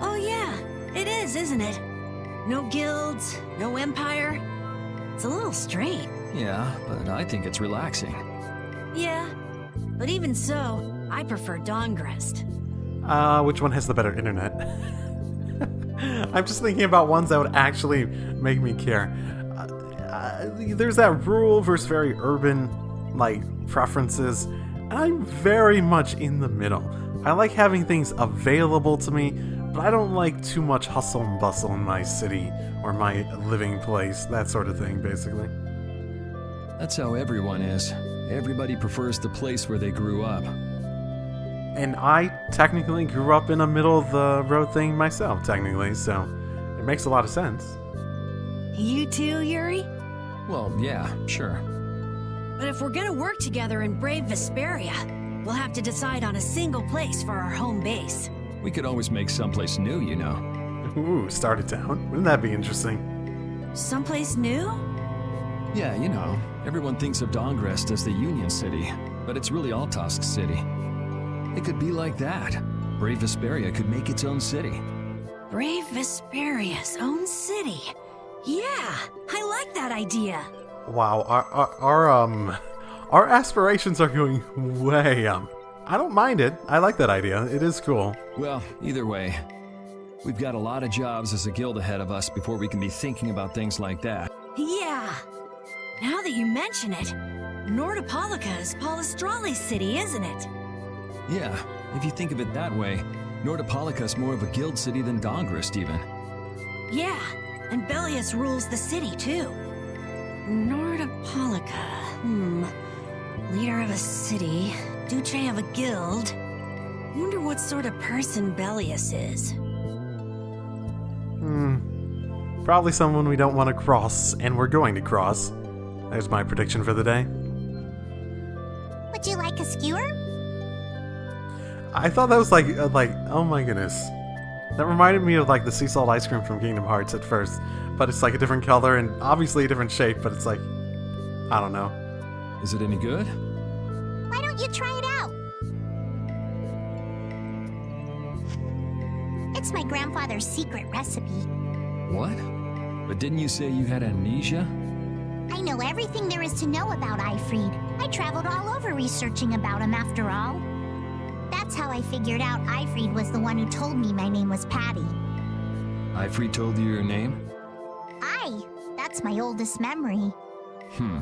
Oh yeah, it is, isn't it? No guilds, no empire. It's a little strange. Yeah, but I think it's relaxing. Yeah, but even so, I prefer Dongrest. Which one has the better internet? I'm just thinking about ones that would actually make me care. There's that rural versus very urban, preferences. And I'm very much in the middle. I like having things available to me, but I don't like too much hustle and bustle in my city or my living place, that sort of thing, basically. That's how everyone is. Everybody prefers the place where they grew up. And I technically grew up in a middle-of-the-road thing myself, technically, so it makes a lot of sense. You too, Yuri? Well, yeah, sure. But if we're gonna work together in brave Vesperia, we'll have to decide on a single place for our home base. We could always make someplace new, you know. Ooh, start a town. Wouldn't that be interesting? Someplace new? Yeah, you know, everyone thinks of Dongrest as the Union City, but it's really Altosk City. It could be like that. Brave Vesperia could make its own city. Brave Vesperia's own city. Yeah, I like that idea. Wow, our aspirations are going way up. I don't mind it. I like that idea. It is cool. Well, either way, we've got a lot of jobs as a guild ahead of us before we can be thinking about things like that. Yeah. Now that you mention it, Nordopolica is Palestrale's city, isn't it? Yeah, if you think of it that way, Nordopolica's more of a guild city than Dongrest, even. Yeah, and Bellius rules the city, too. Nordopolica, leader of a city, Duce of a guild. Wonder what sort of person Bellius is. Probably someone we don't want to cross, and we're going to cross. There's my prediction for the day. Would you like a skewer? I thought that was oh my goodness. That reminded me of the sea salt ice cream from Kingdom Hearts at first, but it's a different color and obviously a different shape, but it's I don't know. Is it any good? Why don't you try it out? it's my grandfather's secret recipe. What? But didn't you say you had amnesia? I know everything there is to know about Eifried. I traveled all over researching about him after all. That's how I figured out Eifried was the one who told me my name was Patty. Eifried told you your name? That's my oldest memory. Hmm.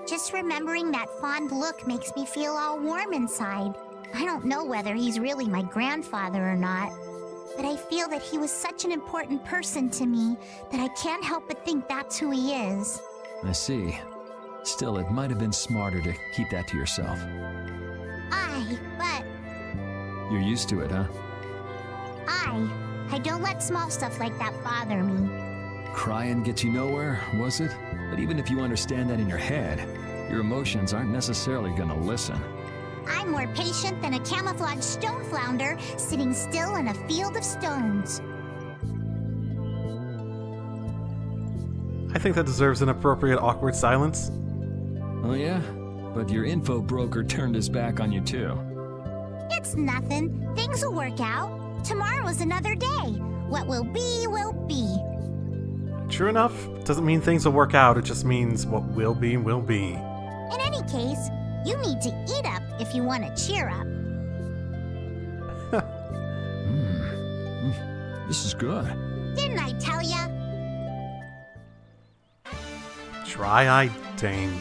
Just remembering that fond look makes me feel all warm inside. I don't know whether he's really my grandfather or not, but I feel that he was such an important person to me that I can't help but think that's who he is. I see. Still, it might have been smarter to keep that to yourself. But You're used to it, huh? I don't let small stuff like that bother me. Crying gets you nowhere, was it? But even if you understand that in your head, your emotions aren't necessarily gonna listen. I'm more patient than a camouflaged stone flounder sitting still in a field of stones. I think that deserves an appropriate awkward silence. Oh yeah? But your info broker turned his back on you too. It's nothing. Things will work out. Tomorrow's another day. What will be, will be. True enough. Doesn't mean things will work out, it just means what will be, will be. In any case, you need to eat up if you want to cheer up. This is good. Didn't I tell ya? Dry-eyed Dane.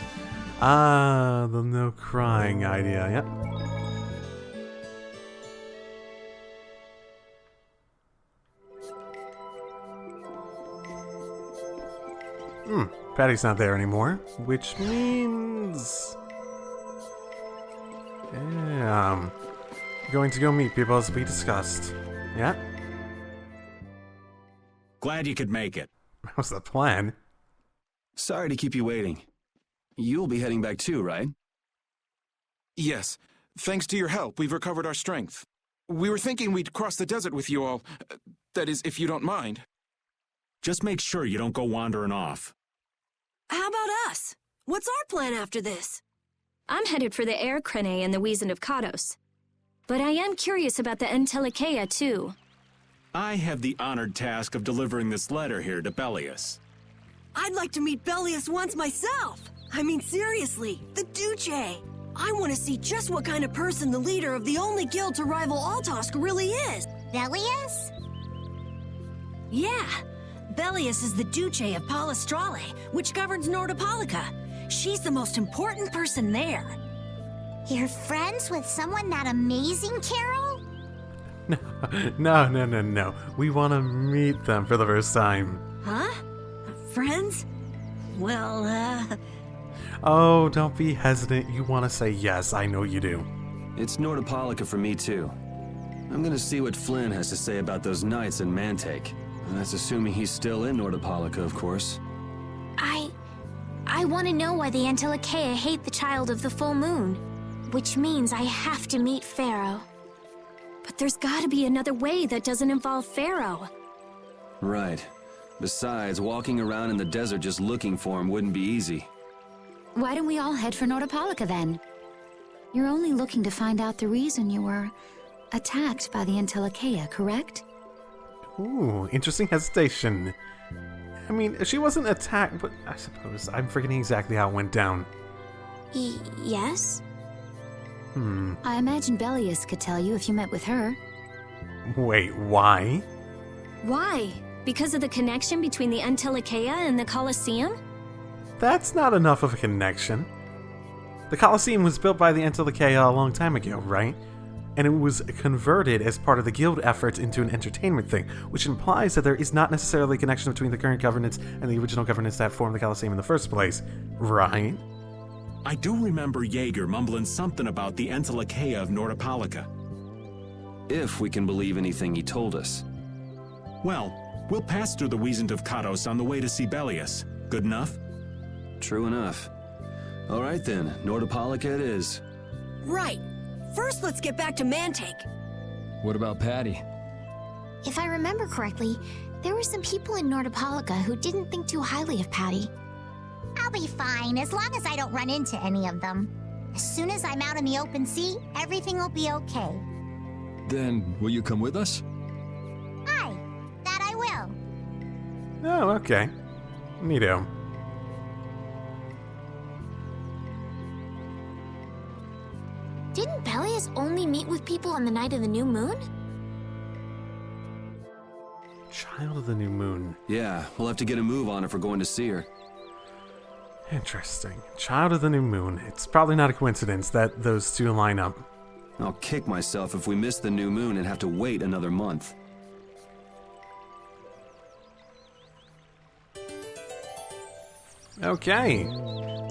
Ah, the no crying idea, yep. Patty's not there anymore, which means... Yeah, going to go meet people as we discussed. Yeah? Glad you could make it. That was the plan. Sorry to keep you waiting. You'll be heading back too, right? Yes. Thanks to your help, we've recovered our strength. We were thinking we'd cross the desert with you all. That is, if you don't mind. Just make sure you don't go wandering off. How about us? What's our plan after this? I'm headed for the Air Crane and the Wizened of Kados. But I am curious about the Entelikeia, too. I have the honored task of delivering this letter here to Bellius. I'd like to meet Bellius once myself. I mean, seriously, the Duce. I want to see just what kind of person the leader of the only guild to rival Altosk really is. Bellius? Yeah. Bellius is the Duce of Palestrale, which governs Nordopolica. She's the most important person there. You're friends with someone that amazing, Carol? No. We want to meet them for the first time. Huh? Friends? Well, Oh, don't be hesitant. You want to say yes. I know you do. It's Nordopolica for me too. I'm gonna see what Flynn has to say about those knights in Mantake. That's assuming he's still in Nordopolica, of course. I want to know why the Entelikeia hate the child of the full moon. Which means I have to meet Pharaoh. But there's gotta be another way that doesn't involve Pharaoh. Right. Besides, walking around in the desert just looking for him wouldn't be easy. Why don't we all head for Nordopolica then? You're only looking to find out the reason you were attacked by the Entelikeia, correct? Ooh, interesting hesitation. I mean, she wasn't attacked, but I suppose I'm forgetting exactly how it went down. Yes? I imagine Bellius could tell you if you met with her. Wait, why? Why? Because of the connection between the Entelikeia and the Colosseum? That's not enough of a connection. The Colosseum was built by the Entelikeia a long time ago, right? And it was converted as part of the guild effort into an entertainment thing, which implies that there is not necessarily a connection between the current governance and the original governance that formed the Colosseum in the first place, right? I do remember Jaeger mumbling something about the Entelikeia of Nordopolica. If we can believe anything he told us. Well, we'll pass through the Wizened of Kados on the way to see Bellius. Good enough? True enough. All right then, Nordopolica it is. Right. First, let's get back to Mantake. What about Patty? If I remember correctly, there were some people in Nordopolica who didn't think too highly of Patty. I'll be fine, as long as I don't run into any of them. As soon as I'm out in the open sea, everything will be okay. Then, will you come with us? Oh, okay. Neato. Didn't Bellius only meet with people on the night of the new moon? Child of the New Moon. Yeah, we'll have to get a move on if we're going to see her. Interesting. Child of the New Moon. It's probably not a coincidence that those two line up. I'll kick myself if we miss the new moon and have to wait another month. Okay.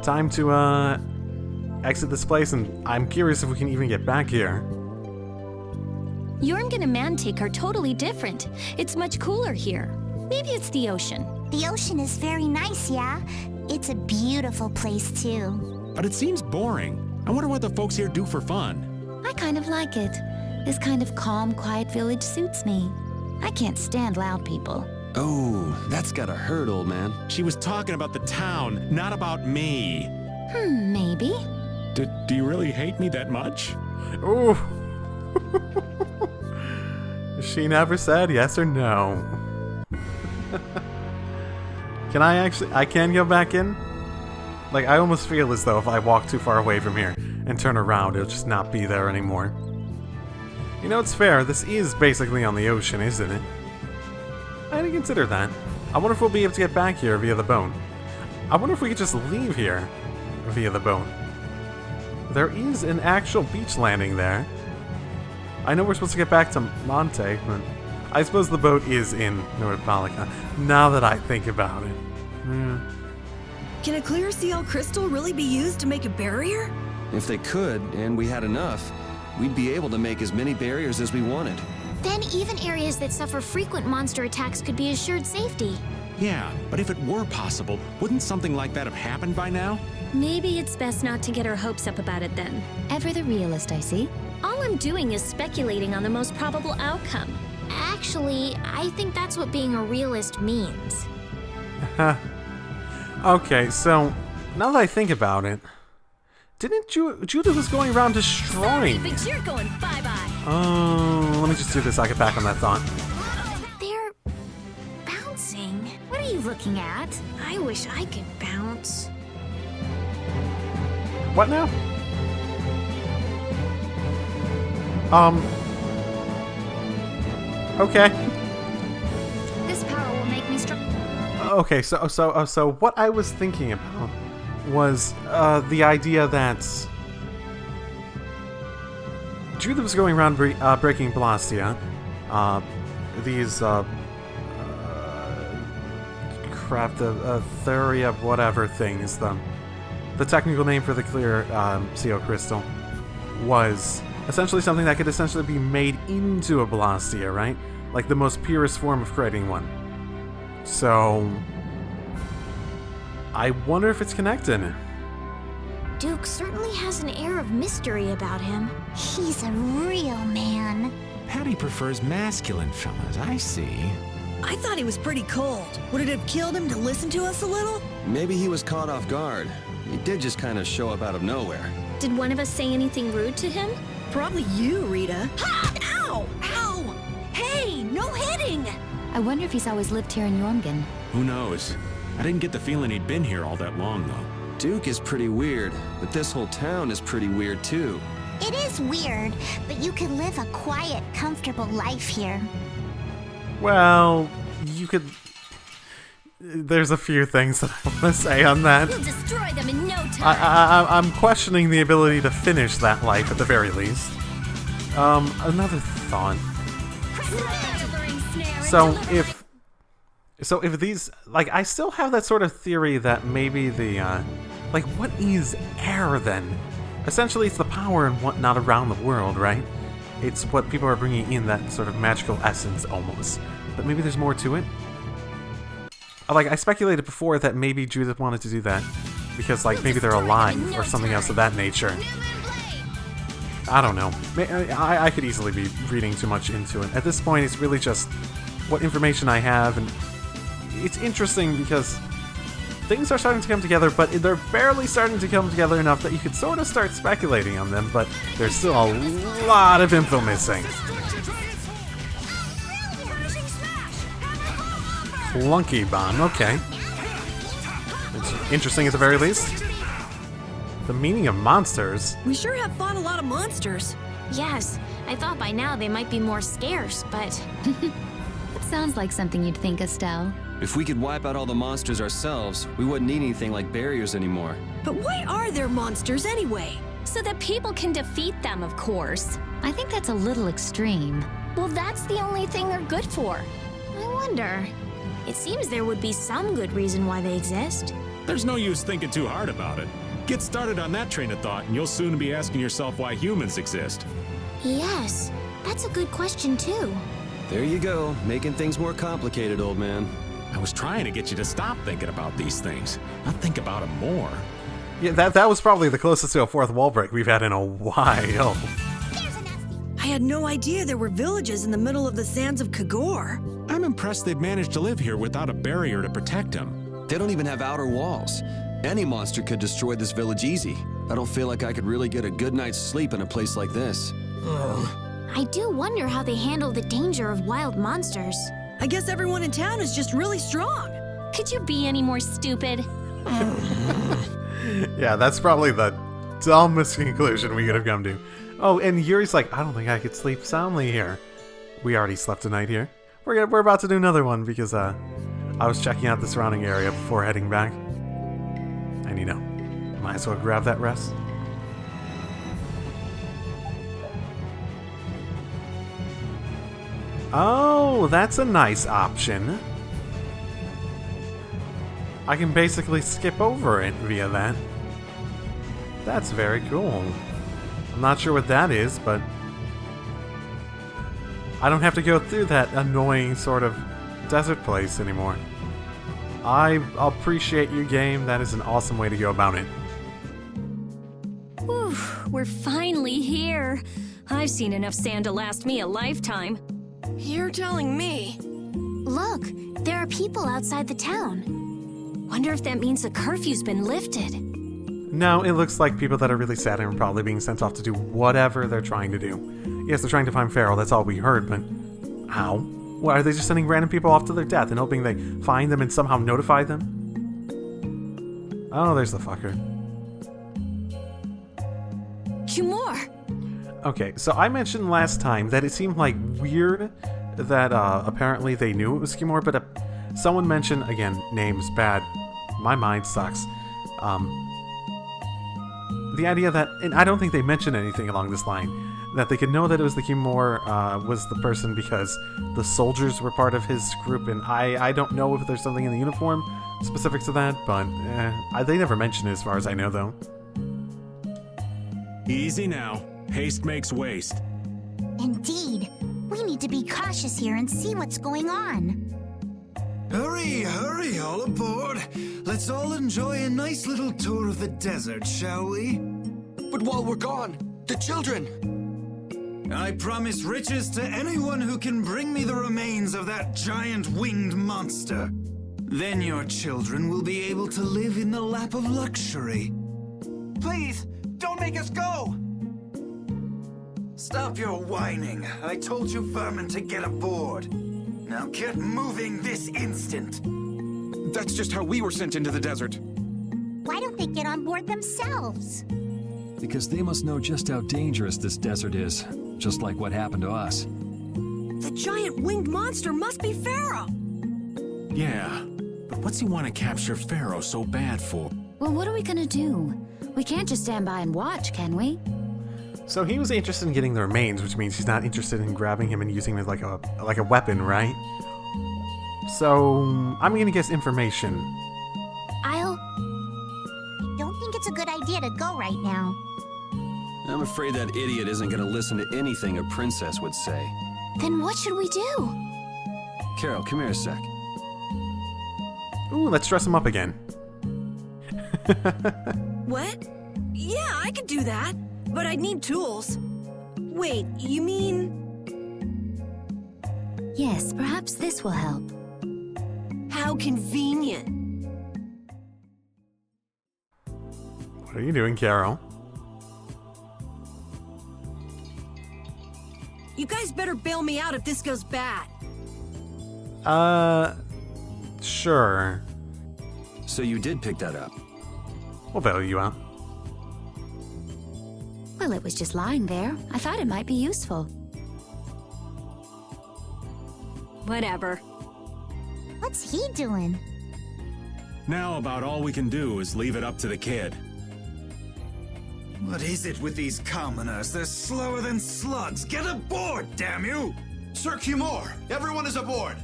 Time to, exit this place, and I'm curious if we can even get back here. Jorgen and Mantic are totally different. It's much cooler here. Maybe it's the ocean. The ocean is very nice, yeah? It's a beautiful place, too. But it seems boring. I wonder what the folks here do for fun. I kind of like it. This kind of calm, quiet village suits me. I can't stand loud people. Oh, that's gotta hurt, old man. She was talking about the town, not about me. Maybe. Do you really hate me that much? Ooh. She never said yes or no. Can I can go back in? Like, I almost feel as though if I walk too far away from here and turn around, it'll just not be there anymore. You know, it's fair. This is basically on the ocean, isn't it? I didn't consider that. I wonder if we'll be able to get back here via the boat. I wonder if we could just leave here via the boat. There is an actual beach landing there. I know we're supposed to get back to Monte, but I suppose the boat is in Nordopolica, now that I think about it. Can a clear CL crystal really be used to make a barrier? If they could, and we had enough, we'd be able to make as many barriers as we wanted. Then even areas that suffer frequent monster attacks could be assured safety. Yeah, but if it were possible, wouldn't something like that have happened by now? Maybe it's best not to get our hopes up about it then. Ever the realist, I see. All I'm doing is speculating on the most probable outcome. Actually, I think that's what being a realist means. Okay, so now that I think about it, didn't Judah was going around destroying? Sorry, but you're going bye-bye. Oh, let me just do this. I get back on that thought. They're bouncing. What are you looking at? I wish I could bounce. What now? Okay. This power will make me strong. Okay, so what I was thinking about was the idea that Judah was going around breaking Blastia. These Theria whatever things, the technical name for the clear CO crystal was essentially something that could essentially be made into a Blastia, right? Like the most purest form of creating one. So I wonder if it's connected. Duke certainly has an air of mystery about him. He's a real man. Patty prefers masculine fellas, I see. I thought he was pretty cold. Would it have killed him to listen to us a little? Maybe he was caught off guard. He did just kind of show up out of nowhere. Did one of us say anything rude to him? Probably you, Rita. Ha! Ow! Ow! Hey, no hitting! I wonder if he's always lived here in Jorgen. Who knows? I didn't get the feeling he'd been here all that long, though. Duke is pretty weird, but this whole town is pretty weird, too. It is weird, but you can live a quiet, comfortable life here. Well, you could... There's a few things that I want to say on that. We'll destroy them in no time. I'm questioning the ability to finish that life at the very least. Another thought. So if these, like, I still have that sort of theory that maybe the, like, what is air then? Essentially, it's the power and whatnot around the world, right? It's what people are bringing in, that sort of magical essence almost. But maybe there's more to it. Like, I speculated before that maybe Judith wanted to do that because, like, maybe they're alive or something else of that nature. I don't know. I could easily be reading too much into it. At this point, it's really just what information I have, and it's interesting because things are starting to come together, but they're barely starting to come together enough that you could sort of start speculating on them, but there's still a lot of info missing. Clunky bomb, okay. It's interesting at the very least. The meaning of monsters. We sure have fought a lot of monsters. Yes, I thought by now they might be more scarce, but... It sounds like something you'd think, Estelle. If we could wipe out all the monsters ourselves, we wouldn't need anything like barriers anymore. But why are there monsters anyway? So that people can defeat them, of course. I think that's a little extreme. Well, that's the only thing they're good for. I wonder. It seems there would be some good reason why they exist. There's no use thinking too hard about it. Get started on that train of thought, and you'll soon be asking yourself why humans exist. Yes, that's a good question too. There you go, making things more complicated, old man. I was trying to get you to stop thinking about these things, not think about them more. Yeah, that was probably the closest to a fourth wall break we've had in a while. I had no idea there were villages in the middle of the sands of Kagor. I'm impressed they've managed to live here without a barrier to protect them. They don't even have outer walls. Any monster could destroy this village easy. I don't feel like I could really get a good night's sleep in a place like this. I do wonder how they handle the danger of wild monsters. I guess everyone in town is just really strong. Could you be any more stupid? Yeah, that's probably the dumbest conclusion we could have come to. Oh, and Yuri's like, I don't think I could sleep soundly here. We already slept a night here. We're about to do another one because I was checking out the surrounding area before heading back. And you know, might as well grab that rest. Oh, that's a nice option. I can basically skip over it via that. That's very cool. I'm not sure what that is, but I don't have to go through that annoying sort of desert place anymore. I appreciate you, game. That is an awesome way to go about it. Whew, we're finally here. I've seen enough sand to last me a lifetime. You're telling me. Look, there are people outside the town. Wonder if that means the curfew's been lifted. No, it looks like people that are really sad and are probably being sent off to do whatever they're trying to do. Yes, they're trying to find Pharaoh, that's all we heard, but how? What, are they just sending random people off to their death and hoping they find them and somehow notify them? Oh, there's the fucker. Kumor! Okay, so I mentioned last time that it seemed like weird that apparently they knew it was Kimor, but someone mentioned, again, names bad, my mind sucks, the idea that, and I don't think they mentioned anything along this line, that they could know that it was the Kimor was the person because the soldiers were part of his group, and I don't know if there's something in the uniform specific to that, but they never mentioned it as far as I know, though. Easy now. Haste makes waste. Indeed. We need to be cautious here and see what's going on. Hurry, hurry, all aboard. Let's all enjoy a nice little tour of the desert, shall we? But while we're gone, the children! I promise riches to anyone who can bring me the remains of that giant winged monster. Then your children will be able to live in the lap of luxury. Please, don't make us go! Stop your whining. I told you vermin to get aboard. Now get moving this instant. That's just how we were sent into the desert. Why don't they get on board themselves? Because they must know just how dangerous this desert is, just like what happened to us. The giant winged monster must be Pharaoh. Yeah, but what's he want to capture Pharaoh so bad for? Well, what are we gonna do? We can't just stand by and watch, can we? So he was interested in getting the remains, which means he's not interested in grabbing him and using him as like a weapon, right? So I'm gonna guess information. I don't think it's a good idea to go right now. I'm afraid that idiot isn't gonna listen to anything a princess would say. Then what should we do? Carol, come here a sec. Ooh, let's dress him up again. What? Yeah, I could do that. But I'd need tools. Wait, you mean... Yes, perhaps this will help. How convenient. What are you doing, Carol? You guys better bail me out if this goes bad. Sure. So you did pick that up? We'll bail you out. Well, it was just lying there. I thought it might be useful. Whatever. What's he doing? Now about all we can do is leave it up to the kid. What is it with these commoners? They're slower than slugs. Get aboard, damn you! Sir Cumore, everyone is aboard.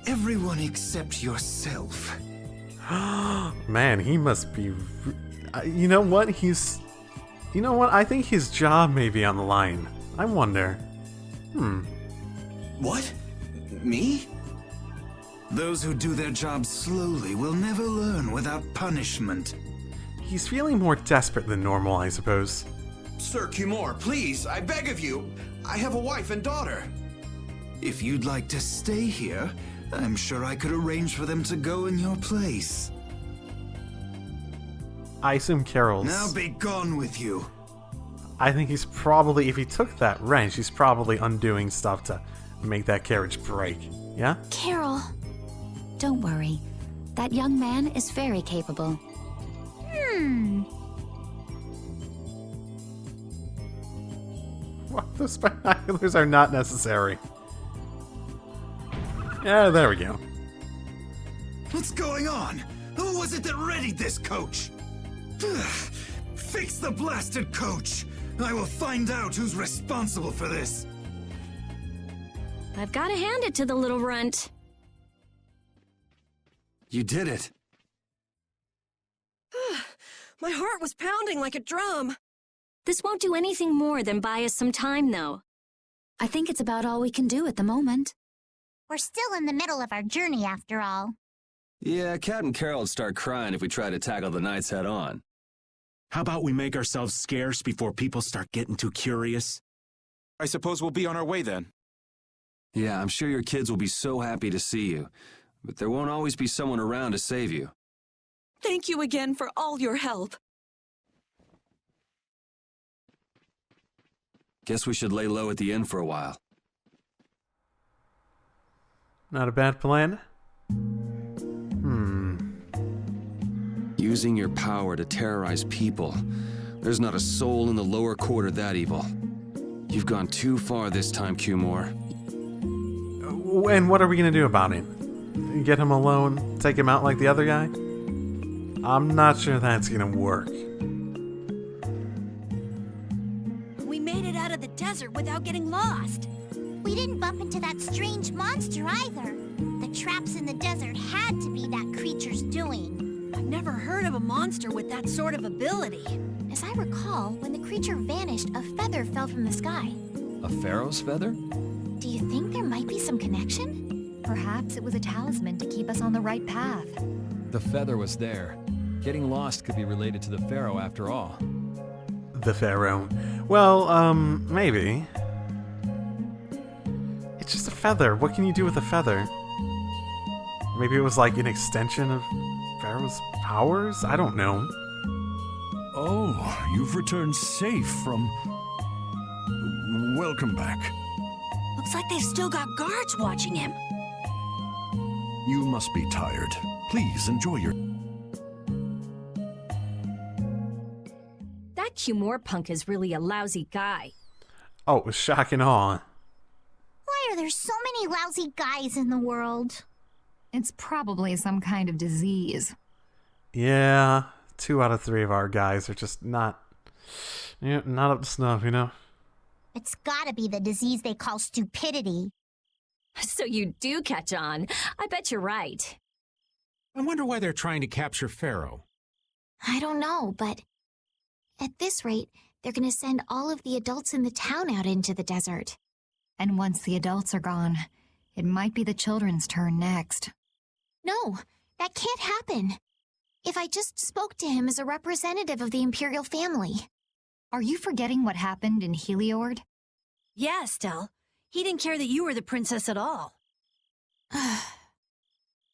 Everyone except yourself. Man, he must be... You know what? You know what? I think his job may be on the line. I wonder. What? Me? Those who do their jobs slowly will never learn without punishment. He's feeling more desperate than normal, I suppose. Sir Cumore, please, I beg of you. I have a wife and daughter. If you'd like to stay here, I'm sure I could arrange for them to go in your place. I assume Carol's... Now be gone with you. I think he's probably, if he took that wrench, he's probably undoing stuff to make that carriage break. Yeah? Carol. Don't worry. That young man is very capable. What? Those binoculars are not necessary. Yeah, there we go. What's going on? Who was it that readied this coach? Fix the blasted coach! I will find out who's responsible for this. I've got to hand it to the little runt. You did it. My heart was pounding like a drum. This won't do anything more than buy us some time, though. I think it's about all we can do at the moment. We're still in the middle of our journey after all. Yeah, Cat and Carol would start crying if we tried to tackle the knights head on. How about we make ourselves scarce before people start getting too curious? I suppose we'll be on our way then. Yeah, I'm sure your kids will be so happy to see you. But there won't always be someone around to save you. Thank you again for all your help. Guess we should lay low at the inn for a while. Not a bad plan. Using your power to terrorize people. There's not a soul in the lower quarter that evil. You've gone too far this time, Cumore. And what are we gonna do about it? Get him alone? Take him out like the other guy? I'm not sure that's gonna work. We made it out of the desert without getting lost. We didn't bump into that strange monster either. The traps in the desert had to be that creature's doing. I've never heard of a monster with that sort of ability. As I recall, when the creature vanished, a feather fell from the sky. A pharaoh's feather? Do you think there might be some connection? Perhaps it was a talisman to keep us on the right path. The feather was there. Getting lost could be related to the pharaoh after all. The pharaoh. Well, maybe. It's just a feather. What can you do with a feather? Maybe it was like an extension of Pharaoh's powers? I don't know. Oh, you've returned safe from... Welcome back. Looks like they've still got guards watching him. You must be tired. Please enjoy your... That Cumore punk is really a lousy guy. Oh, it was shock and awe. Why are there so many lousy guys in the world? It's probably some kind of disease. Yeah, 2 out of 3 of our guys are just not up to snuff, you know? It's gotta be the disease they call stupidity. So you do catch on. I bet you're right. I wonder why they're trying to capture Pharaoh. I don't know, but at this rate, they're gonna send all of the adults in the town out into the desert. And once the adults are gone, it might be the children's turn next. No, that can't happen. If I just spoke to him as a representative of the Imperial family. Are you forgetting what happened in Heliord? Yeah, Estelle. He didn't care that you were the princess at all.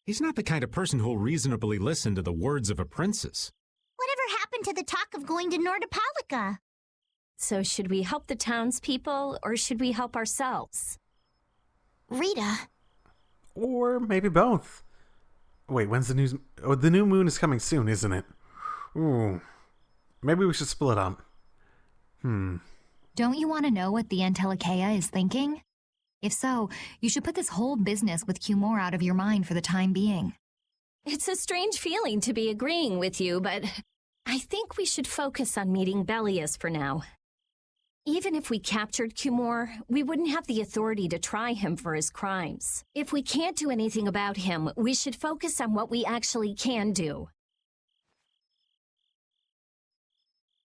He's not the kind of person who'll reasonably listen to the words of a princess. Whatever happened to the talk of going to Nordopolica? So should we help the townspeople, or should we help ourselves? Rita. Or maybe both. Wait, when's the news? Oh, the new moon is coming soon, isn't it? Ooh. Maybe we should split up. Don't you want to know what the Entelekea is thinking? If so, you should put this whole business with Cumore out of your mind for the time being. It's a strange feeling to be agreeing with you, but I think we should focus on meeting Belius for now. Even if we captured Cumore, we wouldn't have the authority to try him for his crimes. If we can't do anything about him, we should focus on what we actually can do.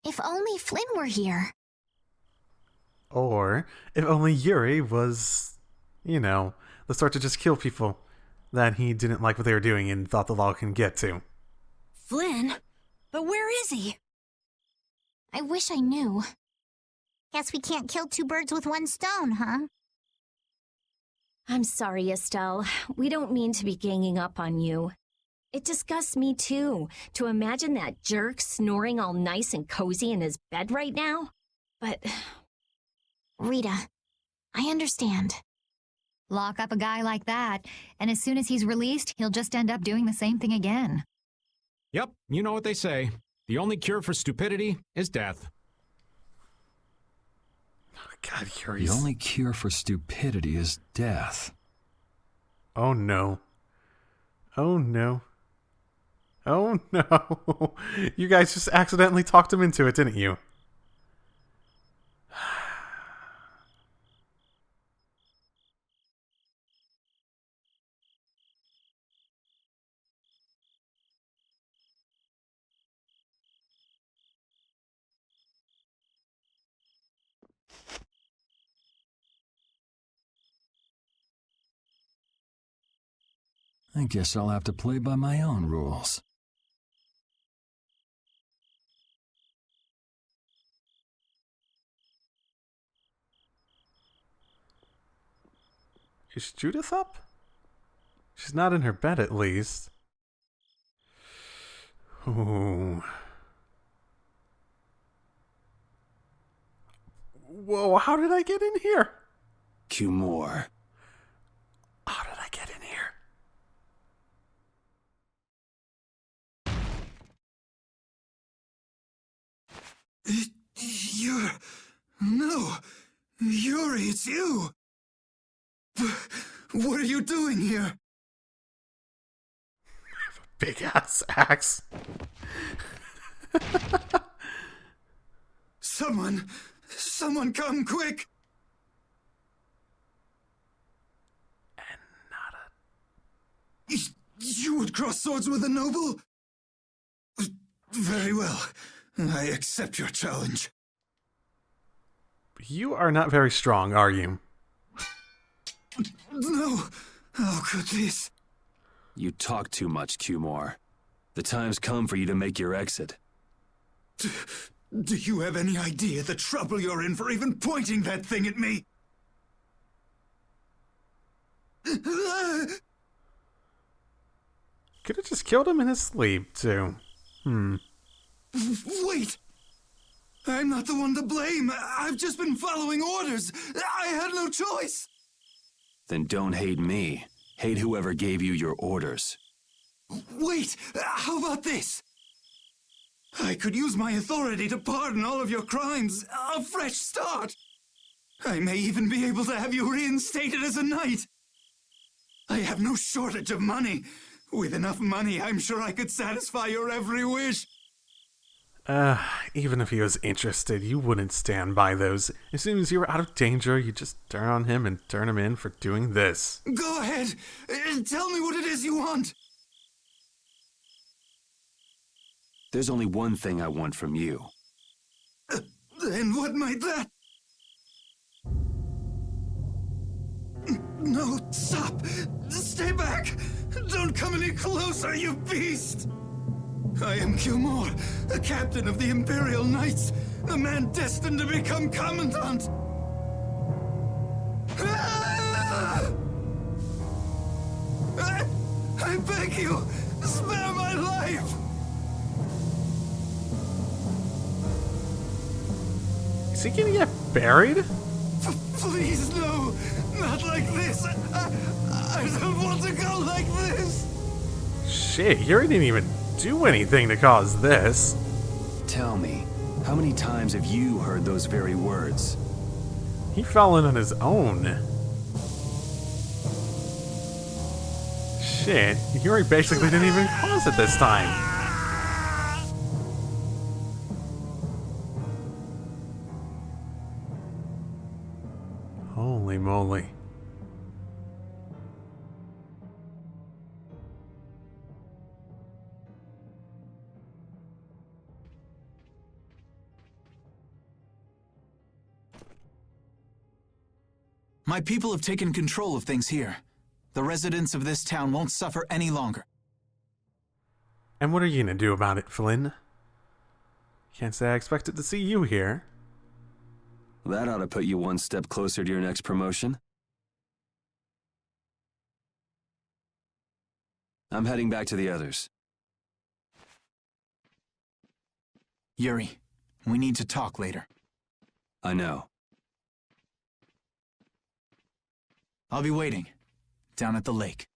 If only Flynn were here. Or if only Yuri was, you know, the sort to just kill people that he didn't like what they were doing and thought the law can get to. Flynn? But where is he? I wish I knew. Guess we can't kill two birds with one stone, huh? I'm sorry, Estelle. We don't mean to be ganging up on you. It disgusts me too, to imagine that jerk snoring all nice and cozy in his bed right now. But... Rita, I understand. Lock up a guy like that, and as soon as he's released, he'll just end up doing the same thing again. Yep, you know what they say. The only cure for stupidity is death. Oh, God, The only cure for stupidity is death. Oh no. Oh no. Oh no. You guys just accidentally talked him into it, didn't you? I guess I'll have to play by my own rules. Is Judith up? She's not in her bed, at least. Ooh. Whoa, how did I get in here? Cumore. How did I get in here? No! Yuri, it's you! What are you doing here? Big ass axe. Someone come quick! You would cross swords with a noble? Very well. I accept your challenge. You are not very strong, are you? No. How could this? You talk too much, Cumore. The time's come for you to make your exit. Do you have any idea the trouble you're in for even pointing that thing at me? Could have just killed him in his sleep, too. Wait! I'm not the one to blame. I've just been following orders. I had no choice. Then don't hate me. Hate whoever gave you your orders. Wait! How about this? I could use my authority to pardon all of your crimes. A fresh start. I may even be able to have you reinstated as a knight. I have no shortage of money. With enough money, I'm sure I could satisfy your every wish. Even if he was interested, you wouldn't stand by those. As soon as you were out of danger, you just turn on him and turn him in for doing this. Go ahead. Tell me what it is you want. There's only one thing I want from you. Then what might that... No, stop! Stay back! Don't come any closer, you beast! I am Cumore, a captain of the Imperial Knights, a man destined to become Commandant! I beg you, spare my life! Is he gonna get buried? Please, no! Not like this! I don't want to go like this! Shit, Yuri didn't even do anything to cause this. Tell me, how many times have you heard those very words? He fell in on his own. Shit, Yuri basically didn't even cause it this time. Holy moly. My people have taken control of things here. The residents of this town won't suffer any longer. And what are you gonna do about it, Flynn? Can't say I expected to see you here. That ought to put you one step closer to your next promotion. I'm heading back to the others. Yuri, we need to talk later. I know. I'll be waiting, down at the lake.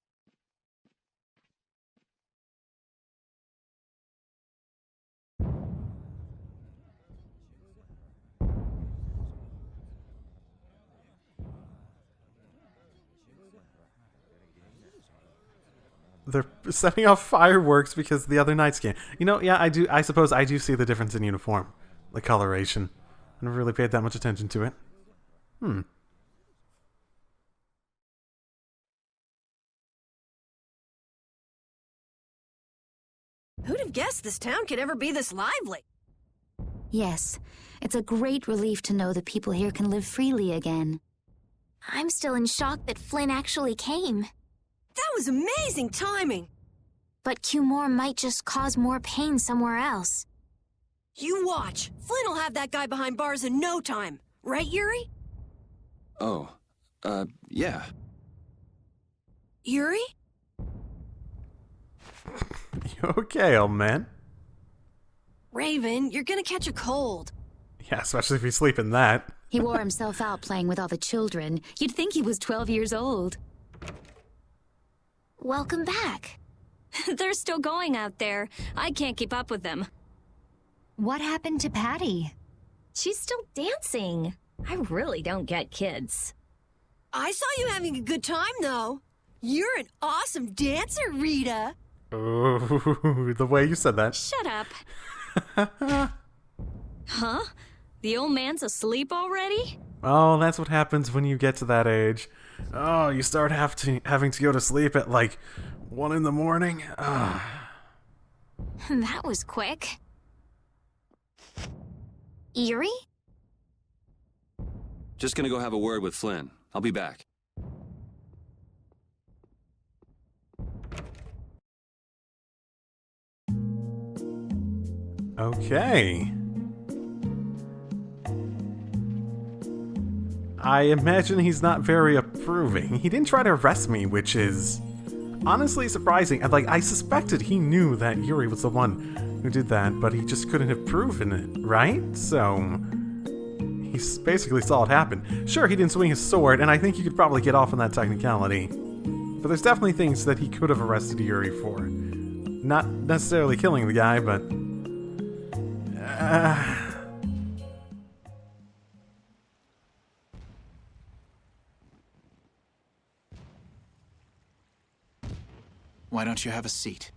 They're setting off fireworks because the other knights can't. You know, yeah, I suppose I do see the difference in uniform. The coloration. I never really paid that much attention to it. Who'd have guessed this town could ever be this lively? Yes, it's a great relief to know that people here can live freely again. I'm still in shock that Flynn actually came. That was amazing timing! But Cumore might just cause more pain somewhere else. You watch. Flynn will have that guy behind bars in no time. Right, Yuri? Oh, yeah. Yuri? You okay, old man? Raven, you're gonna catch a cold. Yeah, especially if you sleep in that. He wore himself out playing with all the children. You'd think he was 12 years old. Welcome back. They're still going out there. I can't keep up with them. What happened to Patty? She's still dancing. I really don't get kids. I saw you having a good time, though. You're an awesome dancer, Rita. Ooh, the way you said that. Shut up. Huh? The old man's asleep already? Oh, that's what happens when you get to that age. Oh, you start having to go to sleep at like 1 in the morning. That was quick. Yuri? Just gonna go have a word with Flynn. I'll be back. Okay. I imagine he's not very approving. He didn't try to arrest me, which is honestly surprising. Like, I suspected he knew that Yuri was the one who did that, but he just couldn't have proven it, right? So he basically saw it happen. Sure, he didn't swing his sword, and I think you could probably get off on that technicality. But there's definitely things that he could have arrested Yuri for. Not necessarily killing the guy, but... Why don't you have a seat?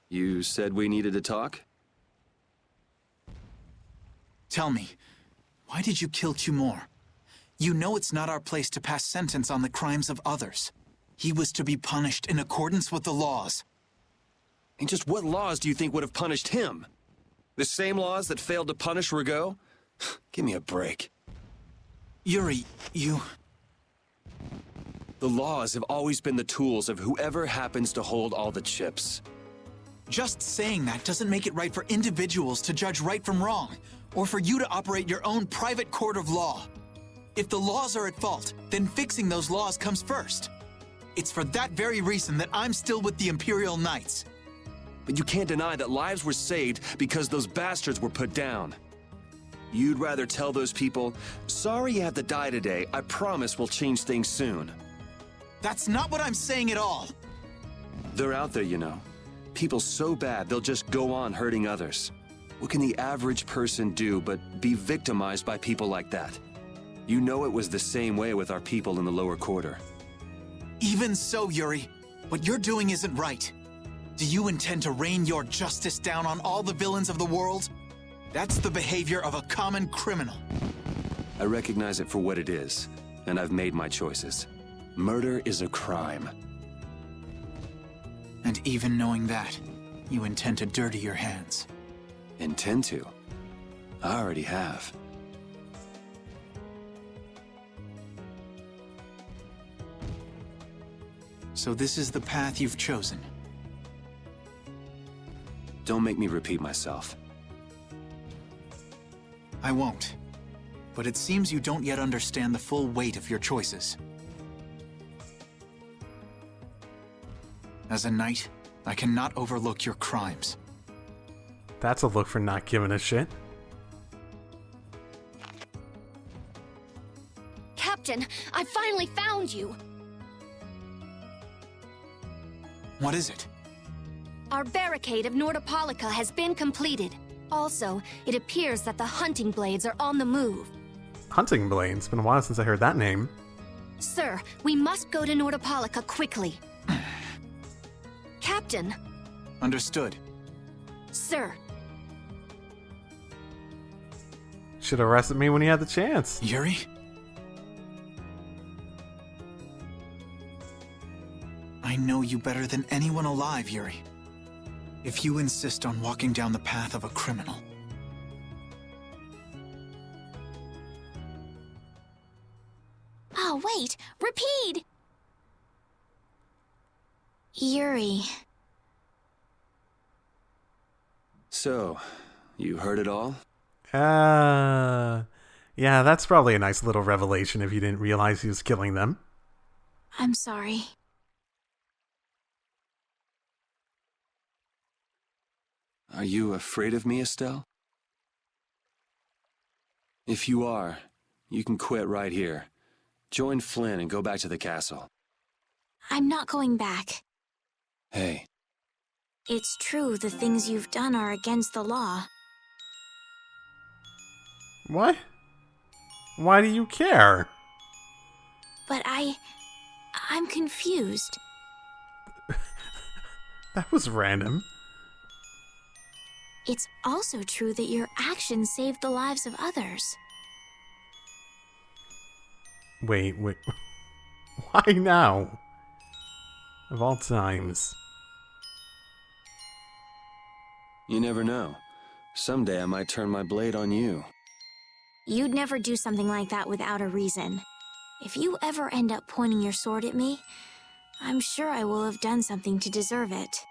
You said we needed to talk? Tell me, why did you kill Cumore? You know it's not our place to pass sentence on the crimes of others. He was to be punished in accordance with the laws. And just what laws do you think would have punished him? The same laws that failed to punish Rigaud? Give me a break. Yuri, you... The laws have always been the tools of whoever happens to hold all the chips. Just saying that doesn't make it right for individuals to judge right from wrong, or for you to operate your own private court of law. If the laws are at fault, then fixing those laws comes first. It's for that very reason that I'm still with the Imperial Knights. But you can't deny that lives were saved because those bastards were put down. You'd rather tell those people, sorry you have to die today, I promise we'll change things soon. That's not what I'm saying at all. They're out there, you know. People so bad they'll just go on hurting others. What can the average person do but be victimized by people like that? You know it was the same way with our people in the lower quarter. Even so, Yuri, what you're doing isn't right. Do you intend to rain your justice down on all the villains of the world? That's the behavior of a common criminal. I recognize it for what it is, and I've made my choices. Murder is a crime. And even knowing that, you intend to dirty your hands. Intend to? I already have. So this is the path you've chosen. Don't make me repeat myself. I won't. But it seems you don't yet understand the full weight of your choices. As a knight, I cannot overlook your crimes. That's a look for not giving a shit. Captain, I finally found you! What is it? Our barricade of Nordopolica has been completed. Also, it appears that the hunting blades are on the move. Hunting blades? It's been a while since I heard that name. Sir, we must go to Nordopolica quickly. Captain! Understood. Sir! Should have arrested me when he had the chance. Yuri? I know you better than anyone alive, Yuri. If you insist on walking down the path of a criminal... Oh, wait! Repeat! Yuri. So, you heard it all? Yeah, that's probably a nice little revelation if you didn't realize he was killing them. I'm sorry. Are you afraid of me, Estelle? If you are, you can quit right here. Join Flynn and go back to the castle. I'm not going back. Hey. It's true the things you've done are against the law. What? Why do you care? But I'm confused. That was random. It's also true that your actions saved the lives of others. Wait. Why now? Of all times. You never know. Someday I might turn my blade on you. You'd never do something like that without a reason. If you ever end up pointing your sword at me, I'm sure I will have done something to deserve it.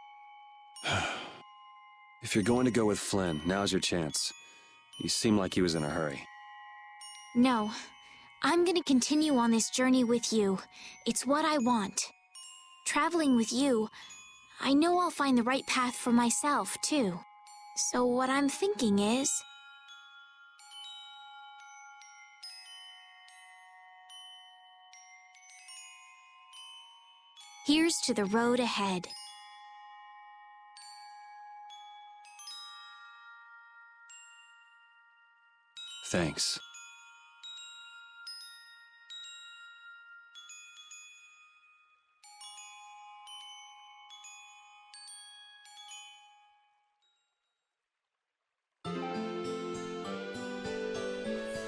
If you're going to go with Flynn, now's your chance. You seem like he was in a hurry. No. I'm gonna continue on this journey with you. It's what I want. Traveling with you, I know I'll find the right path for myself, too. So what I'm thinking is... here's to the road ahead. Thanks.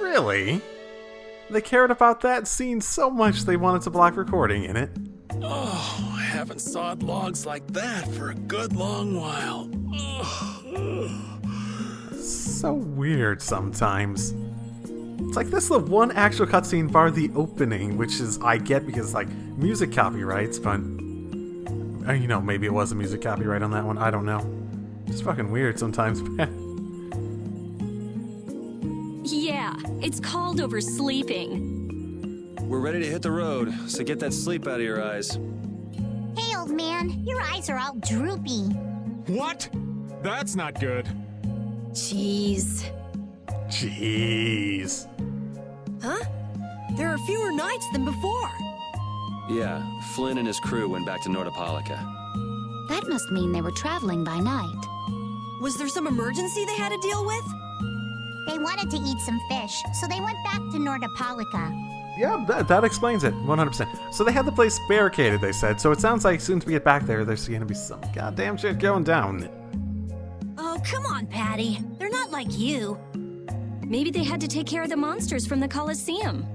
Really? They cared about that scene so much they wanted to block recording in it. Oh, I haven't sawed logs like that for a good long while. So weird sometimes. It's like this is the one actual cutscene bar the opening, which is I get because like music copyrights, but you know, maybe it was a music copyright on that one. I don't know. It's fucking weird sometimes, man. Yeah, it's called oversleeping. We're ready to hit the road, so get that sleep out of your eyes. Hey, old man, your eyes are all droopy. What? That's not good. Jeez. Jeez. Huh? There are fewer nights than before. Yeah, Flynn and his crew went back to Nordopolica. That must mean they were traveling by night. Was there some emergency they had to deal with? They wanted to eat some fish, so they went back to Nordopolica. Yeah, that explains it, 100%. So they had the place barricaded, they said, so it sounds like as soon as we get back there, there's gonna be some goddamn shit going down. Oh, come on, Patty. They're not like you. Maybe they had to take care of the monsters from the Colosseum.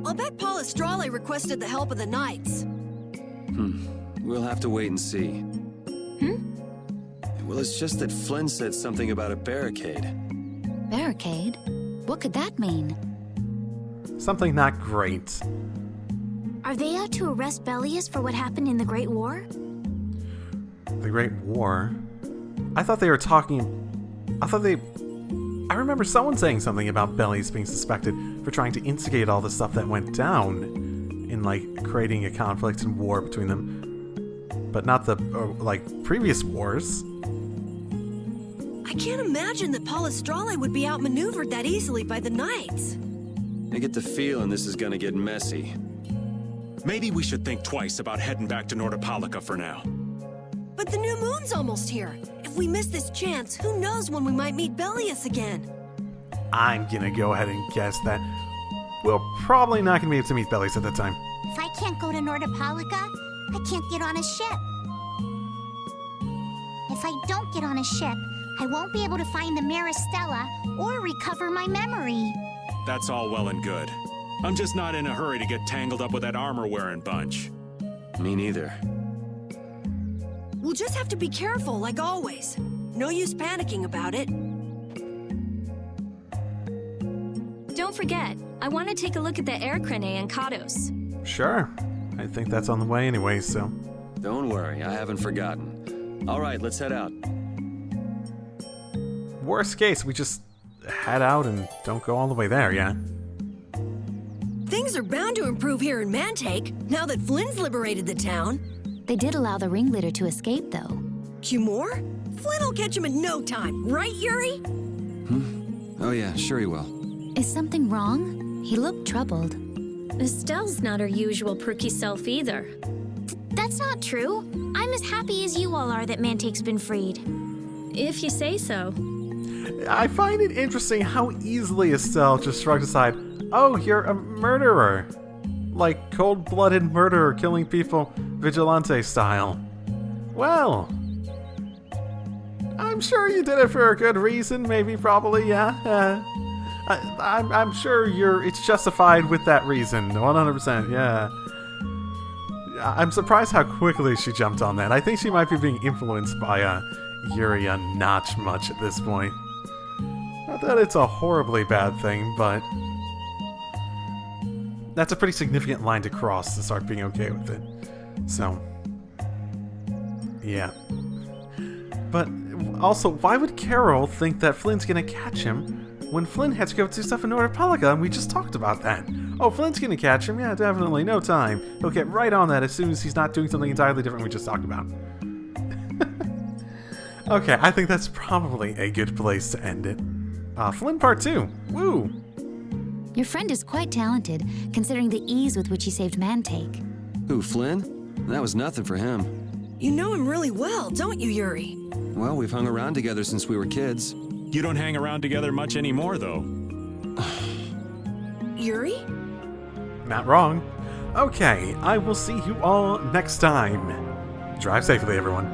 I'll bet Palestrale requested the help of the knights. We'll have to wait and see. Well, it's just that Flynn said something about a barricade. Barricade? What could that mean? Something not great. Are they out to arrest Bellius for what happened in the Great War? The Great War? I thought they were talking... I remember someone saying something about Bellius being suspected for trying to instigate all the stuff that went down in, like, creating a conflict and war between them. But not the, previous wars. I can't imagine that Palestrale would be outmaneuvered that easily by the knights. I get the feeling this is gonna get messy. Maybe we should think twice about heading back to Nordopolica for now. But the new moon's almost here. If we miss this chance, who knows when we might meet Bellius again? I'm gonna go ahead and guess that we're probably not gonna be able to meet Bellius at that time. If I can't go to Nordopolica, I can't get on a ship. If I don't get on a ship, I won't be able to find the Maristella or recover my memory. That's all well and good. I'm just not in a hurry to get tangled up with that armor-wearing bunch. Me neither. We'll just have to be careful, like always. No use panicking about it. Don't forget, I want to take a look at the air crane and Kados. Sure. I think that's on the way anyway, so... Don't worry, I haven't forgotten. All right, let's head out. Worst case, we just head out and don't go all the way there, yeah? Things are bound to improve here in Mantake, now that Flynn's liberated the town. They did allow the ringleader to escape, though. Cumore? Flynn will catch him in no time, right, Yuri? Oh yeah, sure he will. Is something wrong? He looked troubled. Estelle's not her usual perky self either. That's not true. I'm as happy as you all are that Mantake's been freed. If you say so. I find it interesting how easily Estelle just shrugs aside, "Oh, you're a murderer." Like cold-blooded murderer killing people vigilante style. Well, I'm sure you did it for a good reason, maybe, probably, yeah. I'm sure it's justified with that reason, 100%, yeah. I'm surprised how quickly she jumped on that. I think she might be being influenced by Yuri a notch much at this point. Not that it's a horribly bad thing, but that's a pretty significant line to cross to start being okay with it. So, yeah. But also, why would Carol think that Flynn's gonna catch him when Flynn had to go do stuff in Nordopolica, and we just talked about that? Oh, Flynn's gonna catch him? Yeah, definitely, no time. He'll get right on that as soon as he's not doing something entirely different we just talked about. Okay, I think that's probably a good place to end it. Flynn Part 2. Woo! Your friend is quite talented, considering the ease with which he saved Mantake. Who, Flynn? That was nothing for him. You know him really well, don't you, Yuri? Well, we've hung around together since we were kids. You don't hang around together much anymore, though. Yuri? Not wrong. Okay, I will see you all next time. Drive safely, everyone.